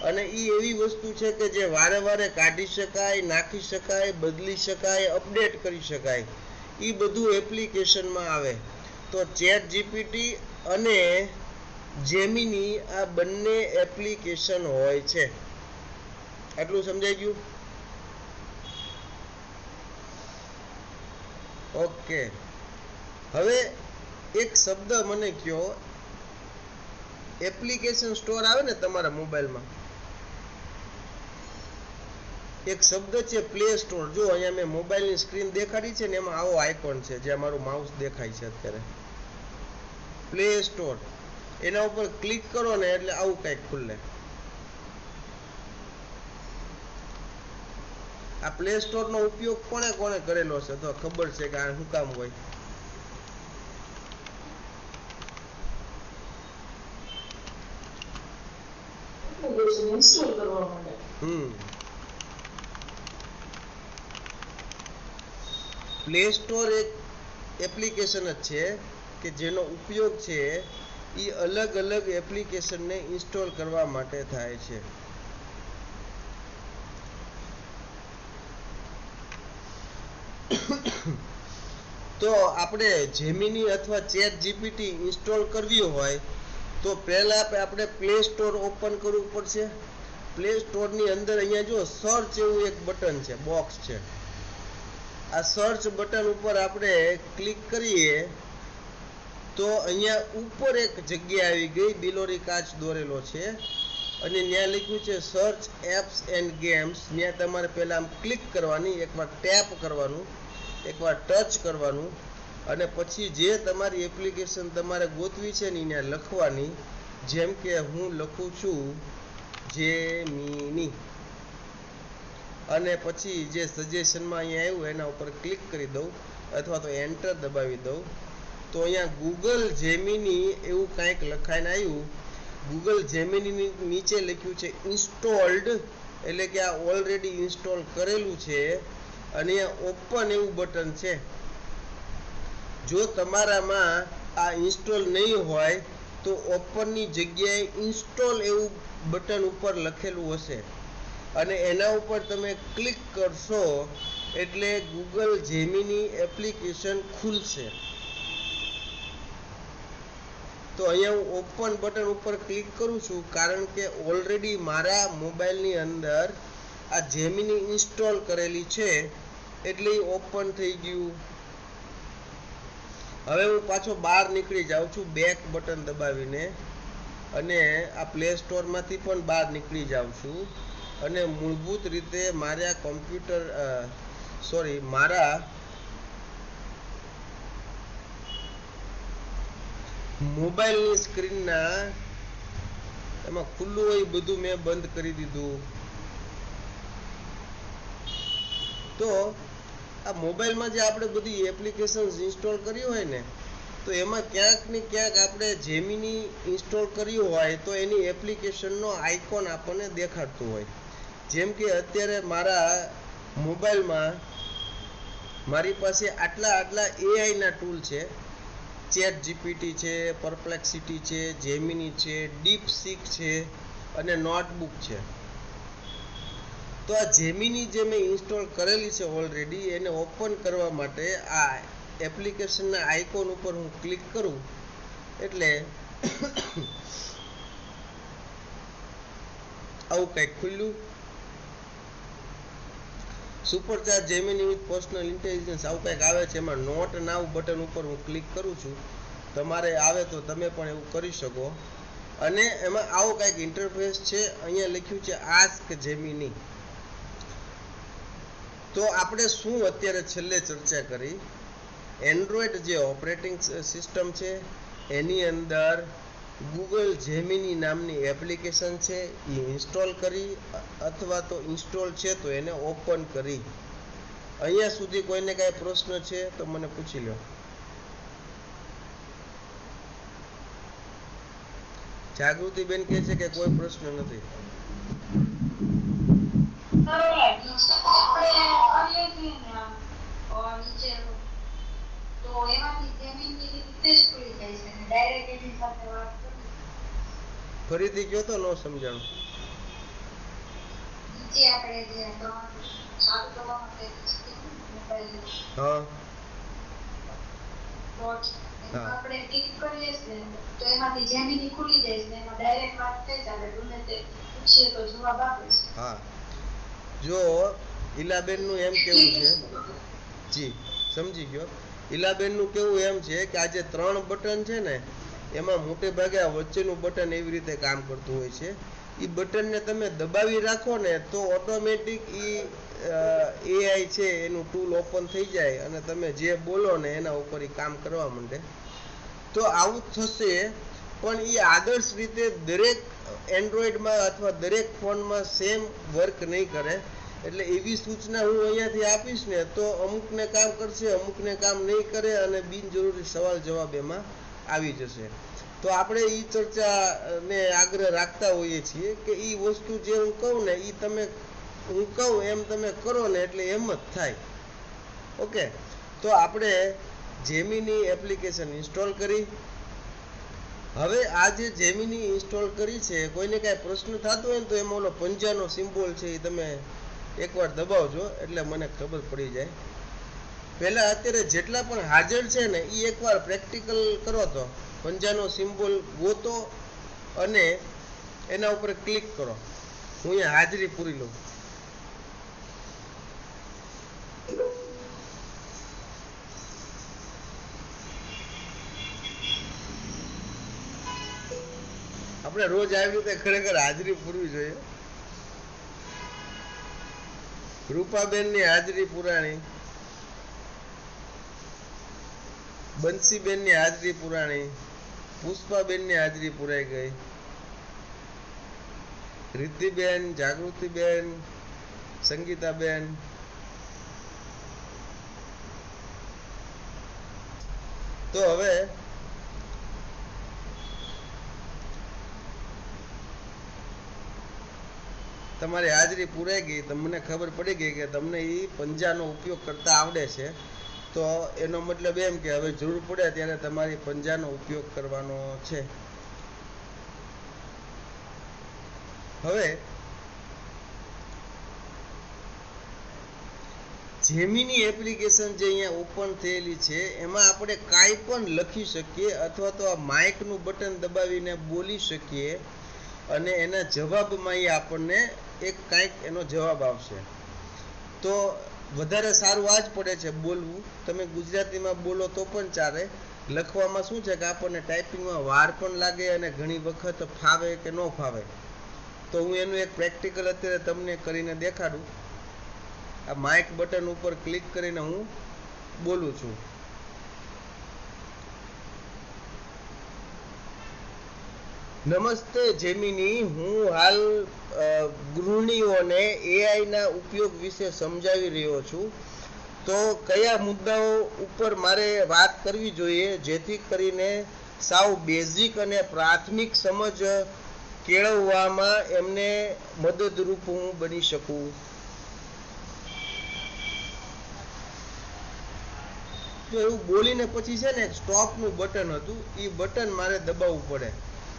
અને એ એવી વસ્તુ છે કે જે વારે વારે કાઢી શકાય, નાખી શકાય, બદલી શકાય, અપડેટ કરી શકાય, એ બધું એપ્લિકેશનમાં આવે. તો ચેટ જીપીટી અને જેમિની આ બંને એપ્લિકેશન હોય છે. આટલું સમજાઈ ગયું? ઓકે. હવે એક શબ્દ મને કયો, એપ્લિકેશન સ્ટોર આવે ને તમારા મોબાઈલમાં, એક શબ્દ છે પ્લે સ્ટોર. જો અહીંયા મેં મોબાઈલની સ્ક્રીન દેખાડી છે ને, એમાં આવો આઇકોન છે જ્યાં મારું માઉસ દેખાય છે અત્યારે, પ્લે સ્ટોર. એના ઉપર ક્લિક કરો ને એટલે આવું કંઈક ખુલે. આ પ્લે સ્ટોર નો ઉપયોગ કોને કોને કરેલો છે તો ખબર છે કે આ શું કામ હોય? પ્લે સ્ટોર એક એપ્લિકેશન જ છે કે જેનો ઉપયોગ છે એ અલગ અલગ એપ્લિકેશનને ઇન્સ્ટોલ કરવા માટે થાય છે. તો આપણે જેમિની અથવા ચેટ જીપીટી ઇન્સ્ટોલ કરવી હોય તો પહેલા આપણે પ્લે સ્ટોર ઓપન કરવું પડશે. પ્લે સ્ટોર ની અંદર અહીંયા જો સર્ચ એવું એક બટન છે, બોક્સ છે. આ સર્ચ બટન ઉપર આપણે ક્લિક કરીએ તો અહીંયા ઉપર એક જગ્યા આવી ગઈ, બિલોરી કાચ દોરેલો છે, અને ત્યાં લખ્યું છે સર્ચ એપ્સ એન્ડ ગેમ્સ. ત્યાં તમારે પહેલા આમ ક્લિક કરવાની, એકવાર ટેપ કરવાનું, એકવાર ટચ કરવાનું, અને પછી જે તમારી એપ્લિકેશન તમારે ગોતવી છે ને એને લખવાની. જેમ કે હું લખું છું જેમિની, અને પછી જે સજેશનમાં અહીંયા આવ્યું એના ઉપર ક્લિક કરી દઉં અથવા તો એન્ટર દબાવી દઉં. તો અહીંયા ગૂગલ જેમિની એવું કંઈક લખાઈને આવ્યું. ગૂગલ જેમિની નીચે લખ્યું છે ઇન્સ્ટોલ્ડ, એટલે કે આ ઓલરેડી ઇન્સ્ટોલ કરેલું છે. અને ઓપન એવું બટન છે. જો તમારામાં આ ઇન્સ્ટોલ નહીં હોય તો ઓપનની જગ્યાએ ઇન્સ્ટોલ એવું બટન ઉપર લખેલું હશે અને એના ઉપર તમે ક્લિક કરશો એટલે ગૂગલ જેમિની એપ્લિકેશન ખુલશે. તો અહીંયા હું ઓપન બટન ઉપર ક્લિક કરું છું કારણ કે ઓલરેડી મારા મોબાઈલની અંદર આ જેમિની ઇન્સ્ટોલ કરેલી છે એટલે એ ઓપન થઈ ગયું. હવે હું પાછો બહાર નીકળી જાઉં છું બેક બટન દબાવીને અને આ પ્લે સ્ટોરમાંથી પણ બહાર નીકળી જાઉં છું અને મૂળભૂત રીતે મારા કોમ્પ્યુટર મારા મોબાઈલની સ્ક્રીનના એમાં ખુલ્લું હોય બધું મેં બંધ કરી દીધું. તો આ મોબાઈલમાં જે આપણે બધી એપ્લિકેશન્સ ઇન્સ્ટોલ કરી હોય ને તો એમાં ક્યાંક ને ક્યાંક આપણે જેમિની ઇન્સ્ટોલ કર્યું હોય તો એની એપ્લિકેશનનો આઇકોન આપણને દેખાડતું હોય. જેમ કે અત્યારે મારા મોબાઈલમાં મારી પાસે આટલા એઆઈના ટૂલ છે. ચેટ જીપીટી છે, પરપ્લેક્સિટી છે, જેમિની છે, ડીપસીક છે અને નોટબુક છે. તો આ જેમિની જે મેં ઇન્સ્ટોલ કરેલી છે ઓલરેડી એને ઓપન કરવા માટે આ એપ્લિકેશનના આઇકોન ઉપર હું ક્લિક કરું એટલે આવું કંઈક ખુલ્લું. સુપરચાર્જ જેમિની વિથ પર્સનલ ઇન્ટેલિજન્સ આવું કંઈક આવે છે. એમાં નોટ નાવ બટન ઉપર હું ક્લિક કરું છું. તમારે આવે તો તમે પણ એવું કરી શકો. અને એમાં આવું કંઈક ઇન્ટરફેસ છે. અહીંયા લખ્યું છે આસ્ક જેમિની. તો આપણે શું અત્યારે છેલ્લે ચર્ચા કરી, એન્ડ્રોઈડ જે ઓપરેટિંગ સિસ્ટમ છે એની અંદર ગૂગલ જેમિની નામની એપ્લિકેશન છે એ ઇન્સ્ટોલ કરી અથવા તો ઇન્સ્ટોલ છે તો એને ઓપન કરી. અહીંયા સુધી કોઈને કાંઈ પ્રશ્ન છે તો મને પૂછી લો. જાગૃતિબેન કહે છે કે કોઈ પ્રશ્ન નથી. ફરીથી કયો તો ન સમજાણું. હા આપણે ક્લિક કરીએ છીએ તો એમાંથી જેમિની ખુલી જાય છે એમાં ડાયરેક્ટ વાત થઈ જાય ગમે તે પૂછીએ તો જવાબ આપે છે. હા, જો ઈલાબેન નું એમ કેવું છે, જી સમજી ગયો. ઈલાબેન નું કેવું એમ છે કે આ જે 3 બટન છે ને એમાં મોટે ભાગે આ વચ્ચેનું બટન એવી રીતે કામ કરતું હોય છે. એ બટનને તમે દબાવી રાખો ને તો ઓટોમેટિક એઆઈ છે એનું ટૂલ ઓપન થઈ જાય અને તમે જે બોલો ને એના ઉપર એ કામ કરવા માંડે. તો આવું થશે, પણ એ આદર્શ રીતે દરેક એન્ડ્રોઈડમાં અથવા દરેક ફોનમાં સેમ વર્ક નહીં કરે. એટલે એવી સૂચના હું અહીંયાથી આપીશ ને તો અમુકને કામ કરશે, અમુકને કામ નહીં કરે અને બિનજરૂરી સવાલ જવાબ એમાં આવી જશે. તો આપણે એ ચર્ચાને આગ્રહ રાખતા હોઈએ છીએ કે એ વસ્તુ જે હું કહું ને એ તમે હું કહું એમ તમે કરો ને એટલે એમ જ થાય. ઓકે, તો આપણે જેમિની એપ્લિકેશન ઇન્સ્ટોલ કરી. હવે આ જે જેમિની ઇન્સ્ટોલ કરી છે કોઈને કાંઈ પ્રશ્ન થતો હોય ને તો એમાં ઓલો પંજાનો સિમ્બોલ છે એ તમે એકવાર દબાવજો એટલે મને ખબર પડી જાય. પહેલાં અત્યારે જેટલા પણ હાજર છે ને એ એકવાર પ્રેક્ટિકલ કરો તો પંજાનો સિમ્બોલ ગોતો અને એના ઉપર ક્લિક કરો. હું અહીંયા હાજરી પૂરી લઉં. આપણે રોજ આવી રીતે ખરેખર હાજરી પૂરવી જોઈએ. રૂપાબેન ની હાજરી પુરાણી, બંસીબેન ની હાજરી પુરાણી, પુષ્પાબેન ની હાજરી પુરાઈ ગઈ, રિદ્ધિબેન, જાગૃતિબેન, સંગીતાબેન. તો હવે તમારી હાજરી પૂરાઈ ગઈ, તમને ખબર પડી ગઈ કે તમને એ પંજાનો ઉપયોગ કરતા આવડે છે. તો એનો મતલબ એમ કે હવે જરૂર પડે ત્યારે તમારી પંજાનો ઉપયોગ કરવાનો છે. હવે જેમીની એપ્લિકેશન જે અહીંયા ઓપન થયેલી છે એમાં આપણે કાંઈ પણ લખી શકીએ અથવા તો આ માઇકનું બટન દબાવીને બોલી શકીએ અને એના જવાબમાં એ આપણને એક કાંઈક એનો જવાબ આવશે. તો વધારે સારું આ જ પડે છે બોલવું. તમે ગુજરાતીમાં બોલો તો પણ ચાલે. લખવામાં શું છે કે આપણને ટાઈપિંગમાં વાર પણ લાગે અને ઘણી વખત ફાવે કે ન ફાવે. તો હું એનું એક પ્રેક્ટિકલ અત્યારે તમને કરીને દેખાડું. આ માઇક બટન ઉપર ક્લિક કરીને હું બોલું છું. નમસ્તે જેમિની, હું હાલ ગૃહિણીઓને એઆઈના ઉપયોગ વિશે સમજાવી રહ્યો છું. તો કયા મુદ્દાઓ ઉપર મારે વાત કરવી જોઈએ જેથી કરીને સાવ બેઝિક અને પ્રાથમિક સમજ કેળવવામાં એમને મદદરૂપ હું બની શકું. તો એવું બોલીને પછી છે ને સ્ટોપનું બટન હતું, એ બટન મારે દબાવવું પડે.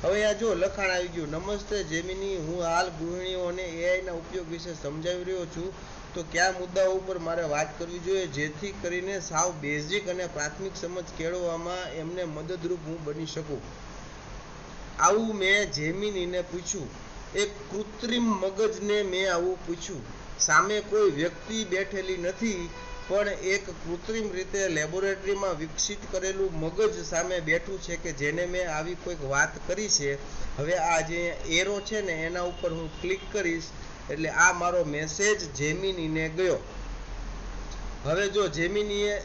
હવે આ જો લખાણ આવી ગયું, નમસ્તે જેમિની, હું હાલ ગૃહિણીઓને એઆઈના ઉપયોગ વિશે સમજાવી રહ્યો છું. તો કયા મુદ્દાઓ ઉપર મારે વાત કરવી જોઈએ જેથી કરીને સાવ બેઝિક અને પ્રાથમિક સમજ કેળવવામાં એમને મદદરૂપ હું બની શકું. આવું મેં જેમિનીને પૂછ્યું. એક કૃત્રિમ મગજને મેં આવું પૂછ્યું. સામે કોઈ વ્યક્તિ બેઠેલી નથી, પણ એક કૃત્રિમ રીતે લેબોરેટરીમાં વિકસિત કરેલું મગજ સામે બેઠું છે કે જેને મેં આવી કોઈક વાત કરી છે. હવે આ જે એરો છે ને એના ઉપર હું ક્લિક કરીશ એટલે આ મારો મેસેજ જેમિનીને ગયો. હવે જો જેમિનીએ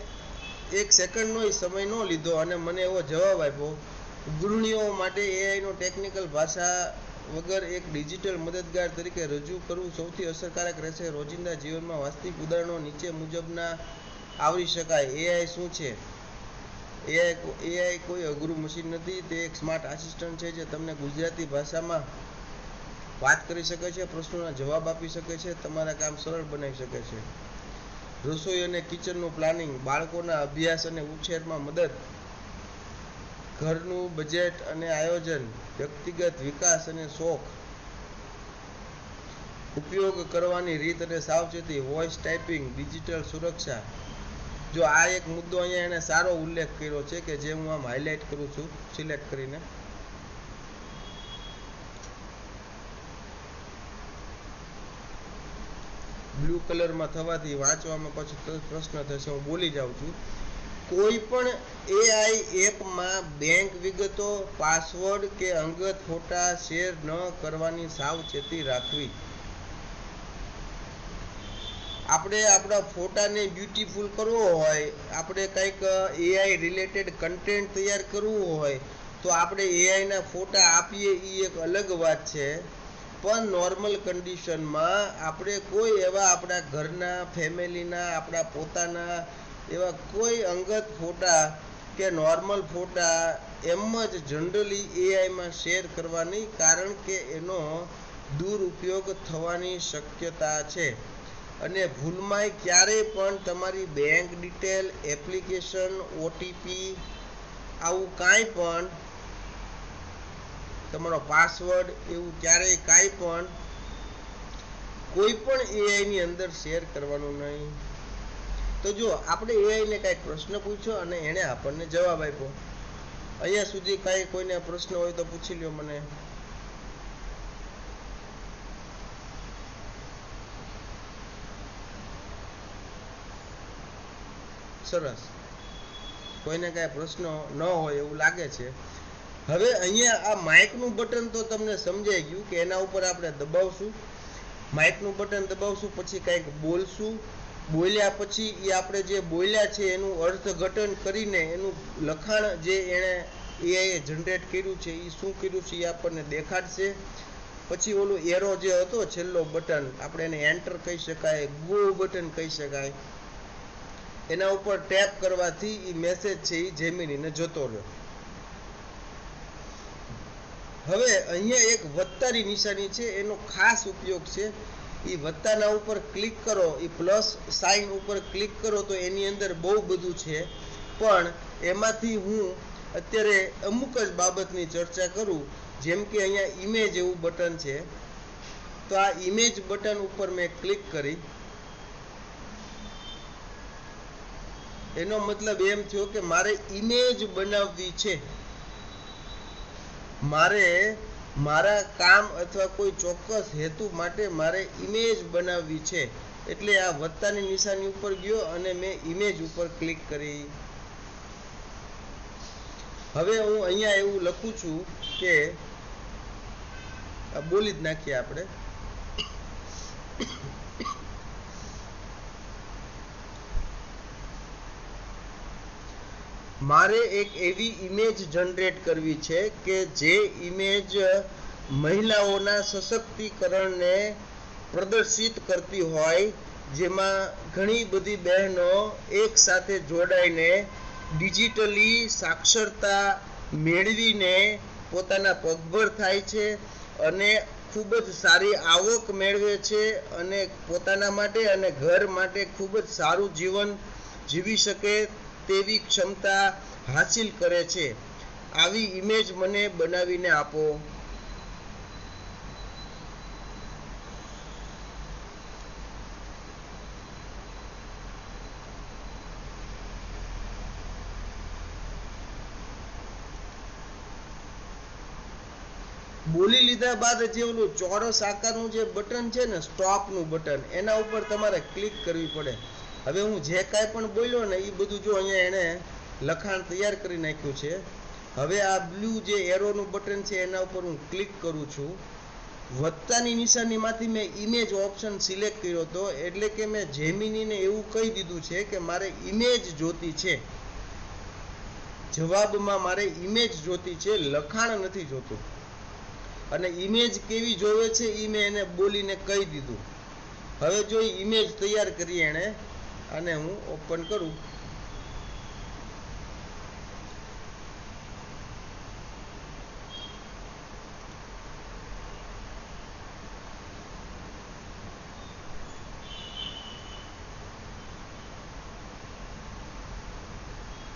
1 સેકન્ડનો સમય ન લીધો અને મને એવો જવાબ આપ્યો. ગૃહિણીઓ માટે એઆઈનો ટેકનિકલ ભાષા વગર એક ડિજિટલ મદદગાર તરીકે રજૂ કરવું સૌથી અસરકારક રહેશે. રોજિંદા જીવનમાં વાસ્તવિક ઉદાહરણો નીચે મુજબના આવરી શકાય. એઆઈ શું છે? એઆઈ કોઈ અઘરું મશીન નથી. તે એક સ્માર્ટ આસિસ્ટન્ટ છે જે તમને ગુજરાતી ભાષામાં વાત કરી શકે છે, પ્રશ્નોના જવાબ આપી શકે છે, તમારા કામ સરળ બનાવી શકે છે. રસોઈ અને કિચનનું પ્લાનિંગ, બાળકોના અભ્યાસ અને ઉછેરમાં મદદ, ઘરનું બજેટ અને આયોજન, વ્યક્તિગત વિકાસ અને શોખ, ઉપયોગ કરવાની રીત અને સાવચેતી, વોઇસ ટાઈપિંગ, ડિજિટલ સુરક્ષા. જો આ એક મુદ્દો અહીંયા એને સારો ઉલ્લેખ કર્યો છે કે જે હું આમ હાઇલાઇટ કરું છું સિલેક્ટ કરીને. બ્લુ કલરમાં થવાથી વાંચવામાં પછી પ્રશ્ન થશે. હું બોલી જાઉં છું. કોઈ પણ એઆઈ એપમાં બેંક વિગતો, પાસવર્ડ કે અંગત ફોટા શેર ન કરવાની સાવચેતી રાખવી. આપણે આપણા ફોટાને બ્યુટીફુલ કરવો હોય, આપણે કંઈક એઆઈ રિલેટેડ કન્ટેન્ટ તૈયાર કરવું હોય તો આપણે એઆઈના ફોટા આપીએ એ એક અલગ વાત છે. પણ નોર્મલ કન્ડિશનમાં આપણે કોઈ એવા આપણા ઘરના, ફેમિલીના, આપણા પોતાના એવા કોઈ અંગત ફોટા કે નોર્મલ ફોટા એમ જ જનરલી એઆઈમાં શેર કરવા નહીં, કારણ કે એનો દુરુપયોગ થવાની શક્યતા છે. અને ભૂલમાંય ક્યારેય પણ તમારી બેંક ડિટેલ, એપ્લિકેશન, ઓટીપી આવું કાંઈ પણ, તમારો પાસવર્ડ એવું ક્યારેય કાંઈ પણ કોઈ પણ એઆઈની અંદર શેર કરવાનું નહીં. તો જો આપણે એઆઈને કાંઈક પ્રશ્ન પૂછ્યો અને એણે આપણને જવાબ આપ્યો. અહીંયા સુધી કાંઈ કોઈને પ્રશ્ન હોય તો પૂછી લ્યો મને. સરસ. કોઈને કાંઈ પ્રશ્ન ન હોય એવું લાગે છે. હવે અહીંયા આ માઇકનું બટન તો તમને સમજાઈ ગયું કે એના ઉપર આપણે દબાવશું. માઇકનું બટન દબાવશું પછી કંઈક બોલશું. બોલ્યા પછી એ આપણે જે બોલ્યા છે એનું અર્થઘટન કરીને એનું લખાણ જે એણે એઆઈએ જનરેટ કર્યું છે એ શું કર્યું છે એ આપણને દેખાડશે. પછી ઓલું એરો જે હતો છેલ્લો બટન, આપણે એને એન્ટર કહી શકાય, ગો બટન કહી શકાય, એના ઉપર ટેપ કરવાથી એ મેસેજ છે એ જેમિનીને જતો રહ્યો. હવે અહીંયા એક વત્તાની નિશાની છે, એનો ખાસ ઉપયોગ છે. એ વત્તાના ઉપર ક્લિક કરો, એ પ્લસ સાઇન ઉપર ક્લિક કરો તો એની અંદર બહુ બધું છે, પણ એમાંથી હું અત્યારે અમુક જ બાબતની ચર્ચા કરું. જેમ કે અહીંયા ઇમેજ એવું બટન છે, તો આ ઇમેજ બટન ઉપર મેં ક્લિક કરી. એનો મતલબ એમ થયો કે મારે ઇમેજ બનાવવી છે, મારે મારા કામ અથવા કોઈ ચોક્કસ હેતુ માટે મારે ઇમેજ બનાવવી છે. એટલે આ વત્તાની નિશાની ઉપર ગયો અને મેં ઇમેજ ઉપર ક્લિક કરી. હવે હું અહીંયા એવું લખું છું કે બોલી જ નાખીએ આપણે. મારે એક એવી ઇમેજ જનરેટ કરવી છે કે જે ઇમેજ મહિલાઓના સશક્તિકરણને પ્રદર્શિત કરતી હોય, જેમાં ઘણી બધી બહેનો એક સાથે જોડાઈને ડિજિટલી સાક્ષરતા મેળવીને પોતાના પગભર થાય છે અને ખૂબ જ સારી આવક મેળવે છે અને પોતાના માટે અને ઘર માટે ખૂબ જ સારું જીવન જીવી શકે તેવી ક્ષમતા હાસિલ કરે છે. આવી ઇમેજ મને બનાવીને આપો. બોલી લીધા બાદ જે ઓલું ચોરસ આકારનું જે બટન છે ને, સ્ટોપનું બટન, એના ઉપર તમારે ક્લિક કરવી પડે. હવે હું જે કાંઈ પણ બોલ્યો ને એ બધું જો અહીંયા એણે લખાણ તૈયાર કરી નાખ્યું છે. હવે આ બ્લુ જે એરોનું બટન છે એના ઉપર હું ક્લિક કરું છું. વત્તાની નિશાનીમાંથી મેં ઇમેજ ઓપ્શન સિલેક્ટ કર્યો હતો, એટલે કે મેં જેમિનીને એવું કહી દીધું છે કે મારે ઇમેજ જોતી છે. જવાબમાં મારે ઇમેજ જોતી છે, લખાણ નથી જોતું. અને ઇમેજ કેવી જોવે છે એ મેં એને બોલીને કહી દીધું. હવે જો ઇમેજ તૈયાર કરી એણે, અને હું ઓપન કરું.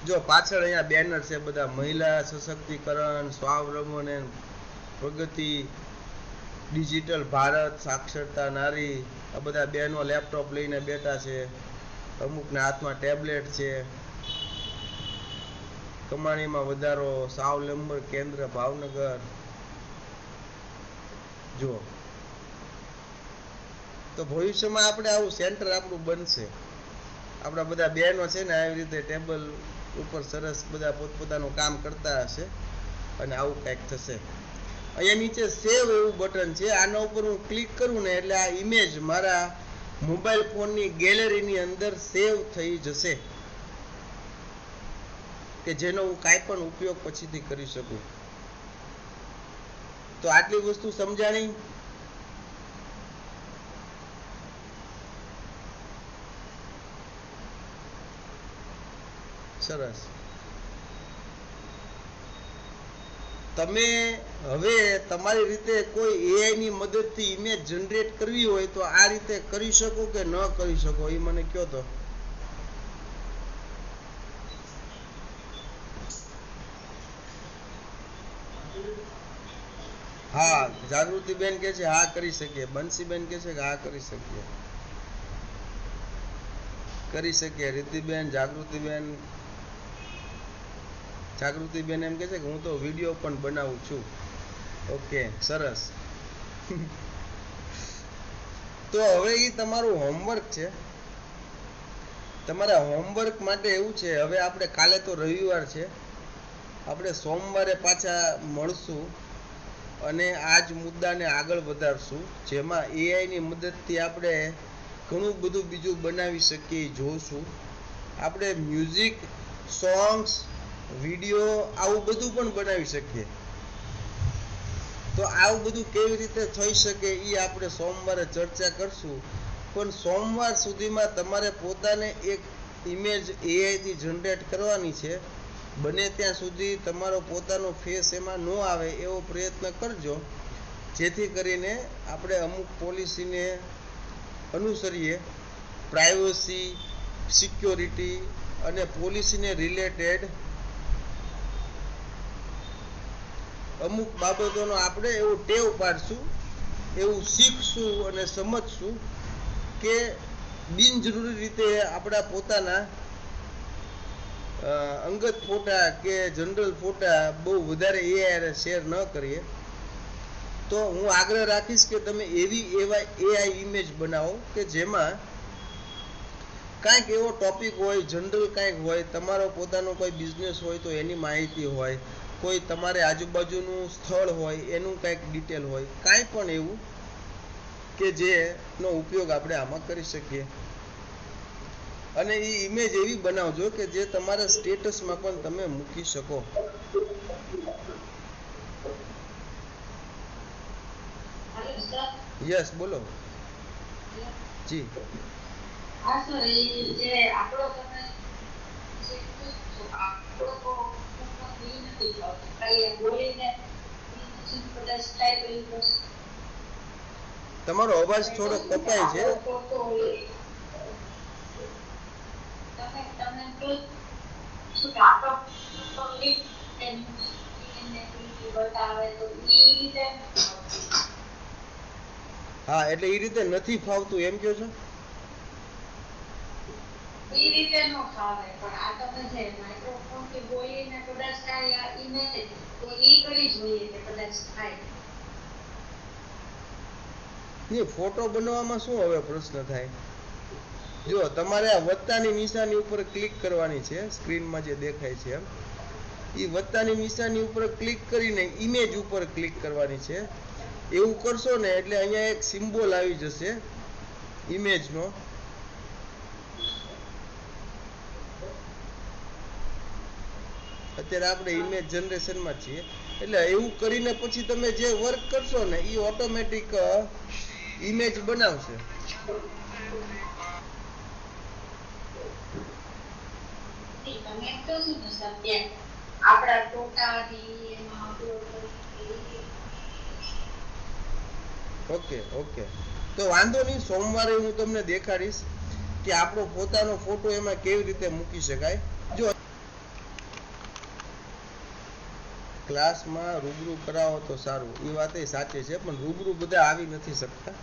જો પાછળ અહીંયા બેનર છે બધા, મહિલા સશક્તિકરણ, સ્વાવલંબન, પ્રગતિ, ડિજિટલ ભારત, સાક્ષરતા નારી. આ બધા બહેનો લેપટોપ લઈને બેઠા છે, અમુકના હાથમાં ટેબ્લેટ છે. કમાણીમાં વધારો, સ્વાવલંબન કેન્દ્ર ભાવનગર. જુઓ, તો ભવિષ્યમાં આપણે આવું સેન્ટર આપણું બનશે. આપણા બધા બહેનો છે ને આવી રીતે ટેબલ ઉપર સરસ બધા પોતપોતાનું કામ કરતા હશે અને આવું કંઈક થશે. અહીંયા નીચે સેવ એવું બટન છે, આના ઉપર હું ક્લિક કરું ને એટલે આ ઇમેજ મારા મોબાઈલ ફોનની ગેલેરીની અંદર સેવ થઈ જશે, કે જેનો હું કાંઈ પણ ઉપયોગ પછીથી કરી શકું. તો આટલી વસ્તુ સમજાણી. સરસ. તમે હવે તમારી રીતે કોઈ એઆઈ ની મદદથી ઇમેજ જનરેટ કરવી હોય તો આ રીતે કરી શકો કે ન કરી શકો, એ મને કહો તો. હા, જાગૃતિબેન કે છે હા કરી શકીએ. બંસીબેન કે છે કે હા કરી શકીએ. કરી શકીએ. રીતિબેન, જાગૃતિબેન એમ કે છે કે હું તો વિડીયો પણ બનાવું છું. ઓકે, સરસ. તો હવે એ તમારું હોમવર્ક છે. તમારા હોમવર્ક માટે એવું છે, હવે આપણે કાલે તો રવિવાર છે, આપણે સોમવારે પાછા મળશું અને આ જ મુદ્દાને આગળ વધારશું, જેમાં એઆઈની મદદથી આપણે ઘણું બધું બીજું બનાવી શકીએ, જોશું. આપણે મ્યુઝિક, સોંગ્સ, વિડીયો આવું બધું પણ બનાવી શકીએ. તો આવું બધું કેવી રીતે થઈ શકે એ આપણે સોમવારે ચર્ચા કરશું. પણ સોમવાર સુધીમાં તમારે પોતાને એક ઇમેજ એઆઈથી જનરેટ કરવાની છે. બને ત્યાં સુધી તમારો પોતાનો ફેસ એમાં ન આવે એવો પ્રયત્ન કરજો, જેથી કરીને આપણે અમુક પોલિસીને અનુસરીએ પ્રાઇવસી, સિક્યોરિટી અને પોલિસીને રિલેટેડ અમુક બાબતોનો આપણે એવું ટેવ પાડશું, એવું શીખશું અને સમજશું કે બિનજરૂરી રીતે આપણા પોતાના અંગત ફોટા કે જનરલ ફોટા બહુ વધારે એઆઈ શેર ન કરીએ. તો હું આગ્રહ રાખીશ કે તમે એવા એઆઈ ઇમેજ બનાવો કે જેમાં કાંઈક એવો ટોપિક હોય, જનરલ કાંઈક હોય, તમારો પોતાનો કોઈ બિઝનેસ હોય તો એની માહિતી હોય, કોઈ તમારે આજુબાજુનું સ્થળ હોય એનું કાંઈક ડિટેલ હોય, કાંઈ પણ એવું કે જેનો ઉપયોગ આપણે આમાં કરી શકીએ. અને એ ઇમેજ એવી બનાવજો કે જે તમારા સ્ટેટસમાં પણ તમે મૂકી શકો. યસ, બોલો. જી. હા સર, એ જે આપણો તમે જે કીધું આપણો તો નથી ખાલી બોલીને કદાચ ટાઈપ કરી. તમારો અવાજ થોડો કપાય છે. તમે તો શું કે આપણો બતાવે તો એ રીતે. હા, એટલે એ રીતે નથી ફાવતું એમ કહો છો? એ રીતે નો ફાવે, પણ આ તમે જે માઇક્રોફોન કે બોલીને કદાચ થાય આ ઇમેજ તો એ કરી જોઈએ કે કદાચ થાય. નહીં, ફોટો બનાવવામાં શું હવે પ્રશ્ન થાય? જો તમારે આ વત્તાની નિશાની ઉપર ક્લિક કરવાની છે, સ્ક્રીનમાં જે દેખાય છે એમ, એ વત્તાની નિશાની ઉપર ક્લિક કરીને ઇમેજ ઉપર ક્લિક કરવાની છે. એવું કરશો ને એટલે અહીંયા એક સિમ્બોલ આવી જશે ઇમેજનો. અત્યારે આપણે ઇમેજ જનરેશનમાં છીએ, એટલે એવું કરીને પછી તમે જે વર્ક કરશો ને એ ઓટોમેટિક ઇમેજ બનાવશે. તમે કહો છો ને સર કે આપણા ફોટાથી એમાં અપલોડ કરી. ઓકે, તો વાંધો નહીં, સોમવારે હું તમને દેખાડીશ કે આપણો પોતાનો ફોટો એમાં કેવી રીતે મૂકી શકાય. જો ક્લાસમાં રૂબરૂ કરાવો તો સારું, એ વાત એ સાચી છે, પણ રૂબરૂ બધા આવી નથી શકતા.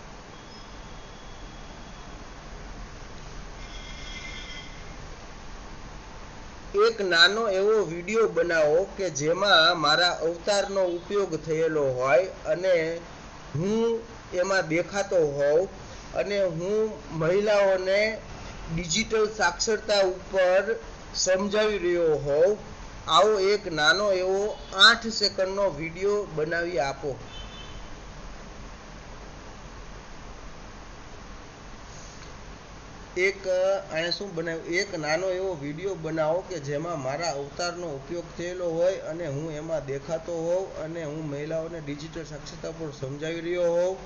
એક નાનો એવો વિડીયો બનાવો કે જેમાં મારા અવતારનો ઉપયોગ થયેલો હોય અને હું એમાં દેખાતો હોઉં અને હું મહિલાઓને ડિજિટલ સાક્ષરતા ઉપર સમજાવી રહ્યો હોઉં. આવો એક નાનો એવો 8 સેકન્ડનો વિડીયો બનાવી આપો. આને શું બનાવ્યું, એક નાનો એવો વિડીયો બનાવો કે જેમાં મારા અવતારનો ઉપયોગ થયેલો હોય અને હું એમાં દેખાતો હોઉં અને હું મહિલાઓને ડિજિટલ સાક્ષરતા પર સમજાવી રહ્યો હોઉં.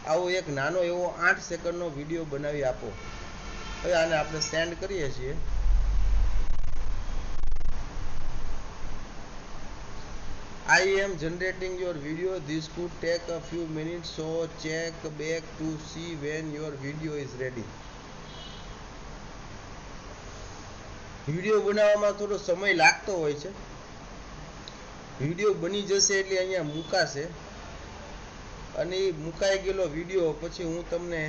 આવો એક નાનો એવો 8 સેકન્ડનો વિડીયો બનાવી આપો. હવે આને આપણે સેન્ડ કરીએ છીએ. I am generating your video. This could take a few minutes, so check back to see when your video is ready. Video બનાવવામાં થોડો સમય લાગતો હોય છે. વિડીયો બની જશે એટલે અહીંયા મુકાશે અને એ મુકાઈ ગયેલો વિડીયો પછી હું તમને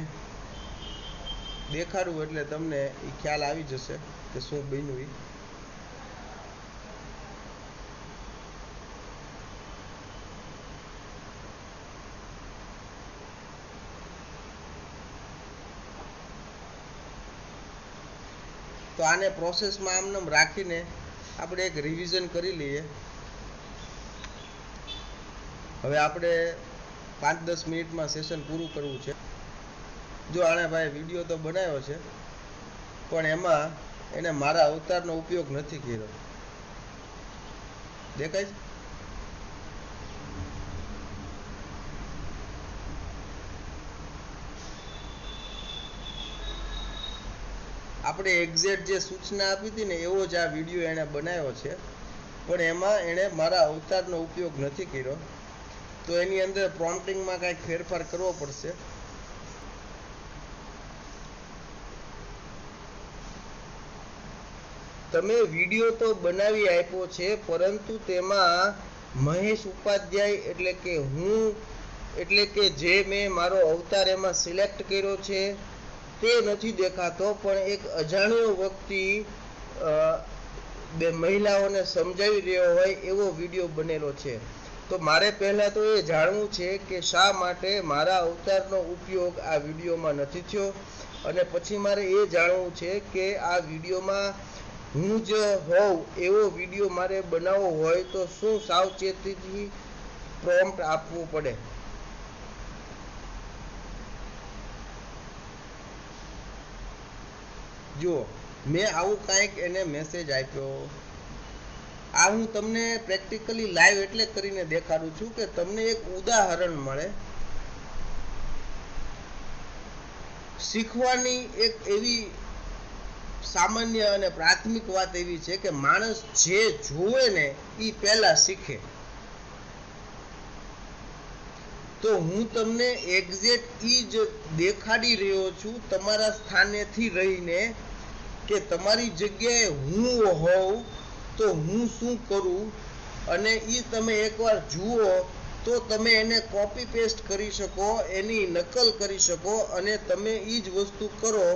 દેખાડું એટલે તમને એ ખ્યાલ આવી જશે કે શું બન્યું એ. તો આને પ્રોસેસમાં આમનામ રાખીને આપણે એક રિવિઝન કરી લઈએ. હવે આપણે 5-10 મિનિટમાં સેશન પૂરું કરવું છે. જો આણે ભાઈ વિડીયો તો બનાવ્યો છે પણ એમાં એને મારા અવતારનો ઉપયોગ નથી કર્યો. દેખાય છે? આપણે એક્ઝેક્ટ જે સૂચના આપી હતી ને એવો જ આ વિડીયો એણે બનાવ્યો છે પણ એમાં એણે મારા અવતારનો ઉપયોગ નથી કર્યો. તો એની અંદર પ્રોમ્પ્ટિંગમાં કાંઈક ફેરફાર કરવો પડશે. તમે વિડીયો તો બનાવી આપ્યો છે, પરંતુ તેમાં મહેશ ઉપાધ્યાય એટલે કે જે મેં મારો અવતાર એમાં સિલેક્ટ કર્યો છે તે નથી દેખાતો, પણ એક અજાણ્યો વ્યક્તિ બે મહિલાઓને સમજાવી રહ્યો હોય એવો વિડીયો બનેલો છે. તો મારે પહેલા તો એ જાણવું છે કે શા માટે મારા અવતારનો ઉપયોગ આ વિડીયોમાં નથી થયો, અને પછી મારે એ જાણવું છે કે આ વિડીયોમાં હું જ હોઉં એવો વિડીયો મારે બનાવવો હોય તો શું સાવચેતીથી પ્રોમ્પ્ટ આપવું પડે. જુઓ, મેં આવું કાંઈક એને મેસેજ આપ્યો. આ હું તમને પ્રેક્ટિકલી લાઈવ એટલે કરીને દેખાડું છું કે તમને એક ઉદાહરણ મળે. શીખવાની એક એવી સામાન્ય અને પ્રાથમિક વાત એવી છે કે માણસ જે જોવે ને એ પહેલા શીખે. તો હું તમને એક્ઝેક્ટ ઈ જ દેખાડી રહ્યો છું તમારા સ્થાનેથી રહીને કે તમારી જગ્યાએ હું હોઉં તો હું શું કરું, અને એ તમે એકવાર જુઓ તો તમે એને કોપી પેસ્ટ કરી શકો, એની નકલ કરી શકો, અને તમે એ જ વસ્તુ કરો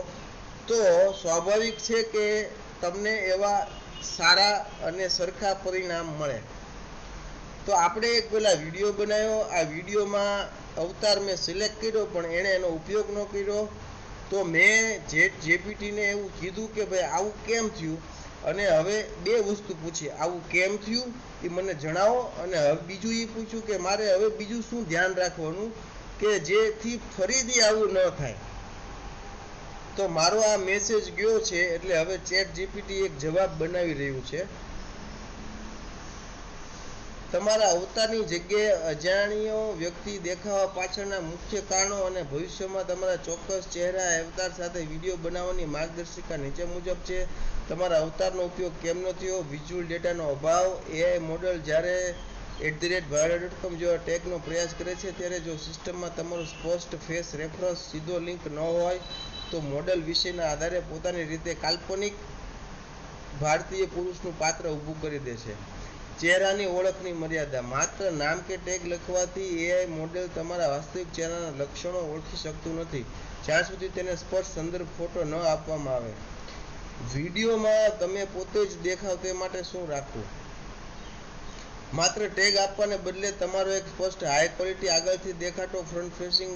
તો સ્વાભાવિક છે કે તમને એવા સારા અને સરખા પરિણામ મળે. તો આપણે એક પેલા વિડીયો બનાવ્યો, આ વિડીયોમાં અવતાર મેં સિલેક્ટ કર્યો પણ એણે એનો ઉપયોગ ન કર્યો. તો મેં ChatGPTને એવું કીધું કે ભાઈ આવું કેમ થયું, અને હવે બે વસ્તુ પૂછી, આવું કેમ થયું એ મને જણાવો, અને હવે બીજું એ પૂછ્યું કે મારે હવે બીજું શું ધ્યાન રાખવાનું કે જેથી ફરીથી આવું ન થાય. તો મારો આ મેસેજ ગયો છે એટલે હવે ChatGPT એક જવાબ બનાવી રહ્યું છે. તમારા અવતારની જગ્યાએ અજાણ્યો વ્યક્તિ દેખાવા પાછળના મુખ્ય કારણો અને ભવિષ્યમાં તમારા ચોક્કસ ચહેરા અવતાર સાથે વિડીયો બનાવવાની માર્ગદર્શિકા નીચે મુજબ છે. તમારા અવતારનો ઉપયોગ કેમ ન થયો? વિઝ્યુઅલ ડેટાનો અભાવ. AI મોડેલ જ્યારે @viral.com જેવા ટેગનો પ્રયાસ કરે છે ત્યારે જો સિસ્ટમમાં તમારો સ્પષ્ટ ફેસ રેફરન્સ સીધો લિંક ન હોય તો મોડેલ વિશેના આધારે પોતાની રીતે કાલ્પનિક ભારતીય પુરુષનું પાત્ર ઊભું કરી દે છે. ચહેરાની ઓળખની મર્યાદા. માત્ર નામ કે ટેગ લખવાથી AI મોડેલ તમારા વાસ્તવિક ચહેરાના લક્ષણો ઓળખી શકતું નથી જ્યાં સુધી તેને સ્પષ્ટ સંદર્ભ ફોટો ન આપવામાં આવે. વિડીયોમાં તમે પોતે જ દેખાવ તે માટે શું રાખવું? માત્ર ટેગ આપવાને બદલે તમારો એક સ્પષ્ટ હાઈ ક્વોલિટી આગળથી દેખાતો ફ્રન્ટ ફેસિંગ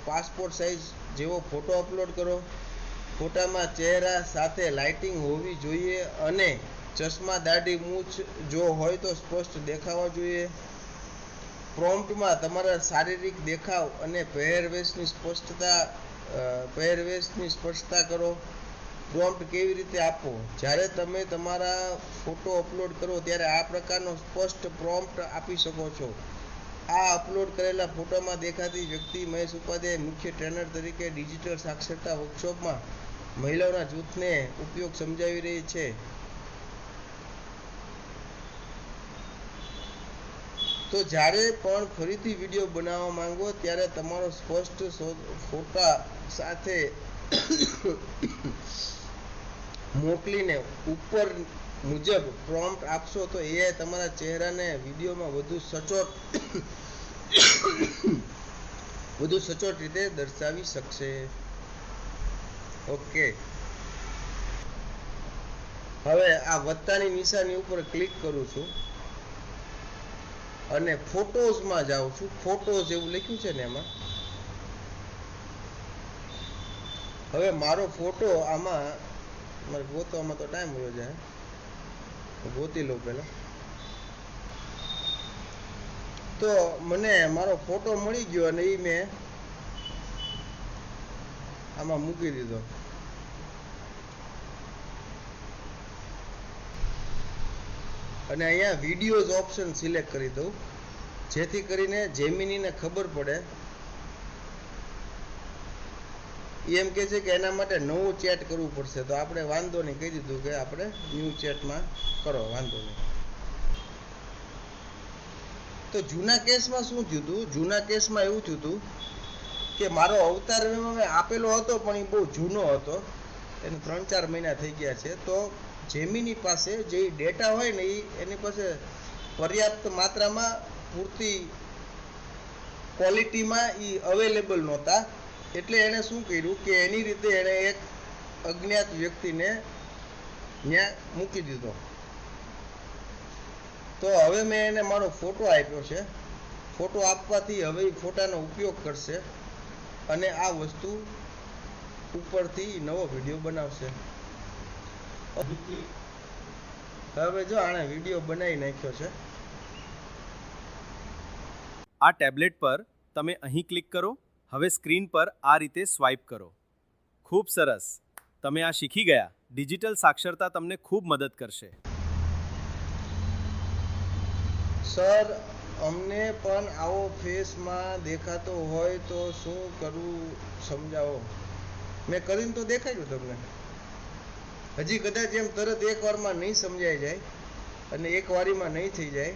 પાસપોર્ટ સાઇઝ જેવો ફોટો અપલોડ કરો. ફોટામાં ચહેરા સાથે લાઇટિંગ હોવી જોઈએ અને ચશ્મા, દાઢી, મૂછ જો હોય તો સ્પષ્ટ દેખાવા જોઈએ. પ્રોમ્પ્ટમાં તમારા શારીરિક દેખાવ અને પહેરવેશની સ્પષ્ટતા કરો. પ્રોમ્પ્ટ કેવી રીતે આપવો? જ્યારે તમે તમારા ફોટો અપલોડ કરો ત્યારે આ પ્રકારનો સ્પષ્ટ પ્રોમ્પ્ટ આપી શકો છો. આ અપલોડ કરેલા ફોટોમાં દેખાતી વ્યક્તિ મહેશ ઉપાધ્યાય મુખ્ય ટ્રેનર તરીકે ડિજિટલ સાક્ષરતા વર્કશોપમાં મહિલાઓના જૂથને ઉપયોગ સમજાવી રહી છે. તો જ્યારે પણ ફરીથી વિડીયો બનાવવા માંગો ત્યારે તમારો સ્પષ્ટ ફોટા સાથે મોકલીને ઉપર મુજબ પ્રોમ્પ્ટ આપશો તો AI તમારા ચહેરાને વિડીયોમાં વધુ સચોટ રીતે દર્શાવી શકશે. ઓકે, હવે આ વત્તાની નિશાની ઉપર ક્લિક કરું છું અને ફોટોઝમાં જાઉં છું. ફોટોઝ એવું લખ્યું છે ને એમાં હવે મારો ફોટો આમાં મારે ગોતવામાં તો ટાઈમ હોય જાય, ગોતી લઉં પહેલા. તો મને મારો ફોટો મળી ગયો અને એ મેં આમાં મૂકી દીધો. અને અહીંયા વિડીયોઝ ઓપ્શન સિલેક્ટ કરી દઉં જેથી કરીને જેમિનીને ખબર પડે. એમ કે છે કે એના માટે નવું ચેટ કરવું પડશે, તો આપણે વાંધો નહીં કહી દીધું કે આપણે ન્યૂ ચેટમાં કરો, વાંધો નહીં. તો જૂના કેસમાં શું થયું હતું? જૂના કેસમાં એવું થયું હતું કે મારો અવતાર મેં આપેલો હતો પણ એ બહુ જૂનો હતો, એને 3-4 મહિના થઈ ગયા છે. તો જેમીની પાસે જે ડેટા હોય ને એની પાસે પર્યાપ્ત માત્રામાં પૂરતી ક્વોલિટીમાં એ અવેલેબલ નહોતા, એટલે એણે શું કર્યું કે એની રીતે એણે એક અજ્ઞાત વ્યક્તિને ત્યાં મૂકી દીધો. તો હવે મેં એને મારો ફોટો આપ્યો છે. ફોટો આપવાથી હવે એ ફોટાનો ઉપયોગ કરશે અને આ વસ્તુ ઉપરથી નવો વિડીયો બનાવશે. હવે જો આણે વિડીયો બનાવી નાખ્યો છે. આ ટેબ્લેટ પર તમે અહીં ક્લિક કરો. હવે સ્ક્રીન પર આ રીતે સ્વાઇપ કરો. ખૂબ સરસ, તમે આ શીખી ગયા. ડિજિટલ સાક્ષરતા તમને ખૂબ મદદ કરશે. સર, અમને પણ આવો ફેસમાં દેખાતો હોય તો શું કરવું સમજાવો. મેં કરીને તો દેખાડ્યું તમને. હજી કદાચ એમ તરત એક વારમાં નહીં સમજાઈ જાય અને એક વારીમાં નહીં થઈ જાય.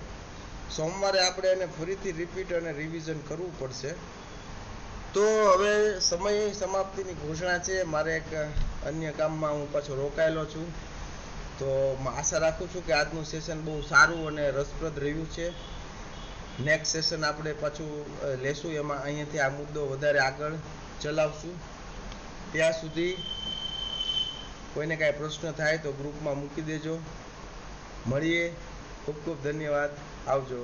સોમવારે આપણે એને ફરીથી રિપીટ અને રિવિઝન કરવું પડશે. તો હવે સમય સમાપ્તિની ઘોષણા છે. મારે એક અન્ય કામમાં હું પાછો રોકાયેલો છું. તો આશા રાખું છું કે આજનું સેશન બહુ સારું અને રસપ્રદ રહ્યું છે. નેક્સ્ટ સેશન આપણે પાછું લેશું, એમાં અહીંયાથી આ મુદ્દો વધારે આગળ ચલાવશું. ત્યાં સુધી કોઈને કાંઈ પ્રશ્ન થાય તો ગ્રુપમાં મૂકી દેજો. મળીએ. ખૂબ ખૂબ ધન્યવાદ. આવજો.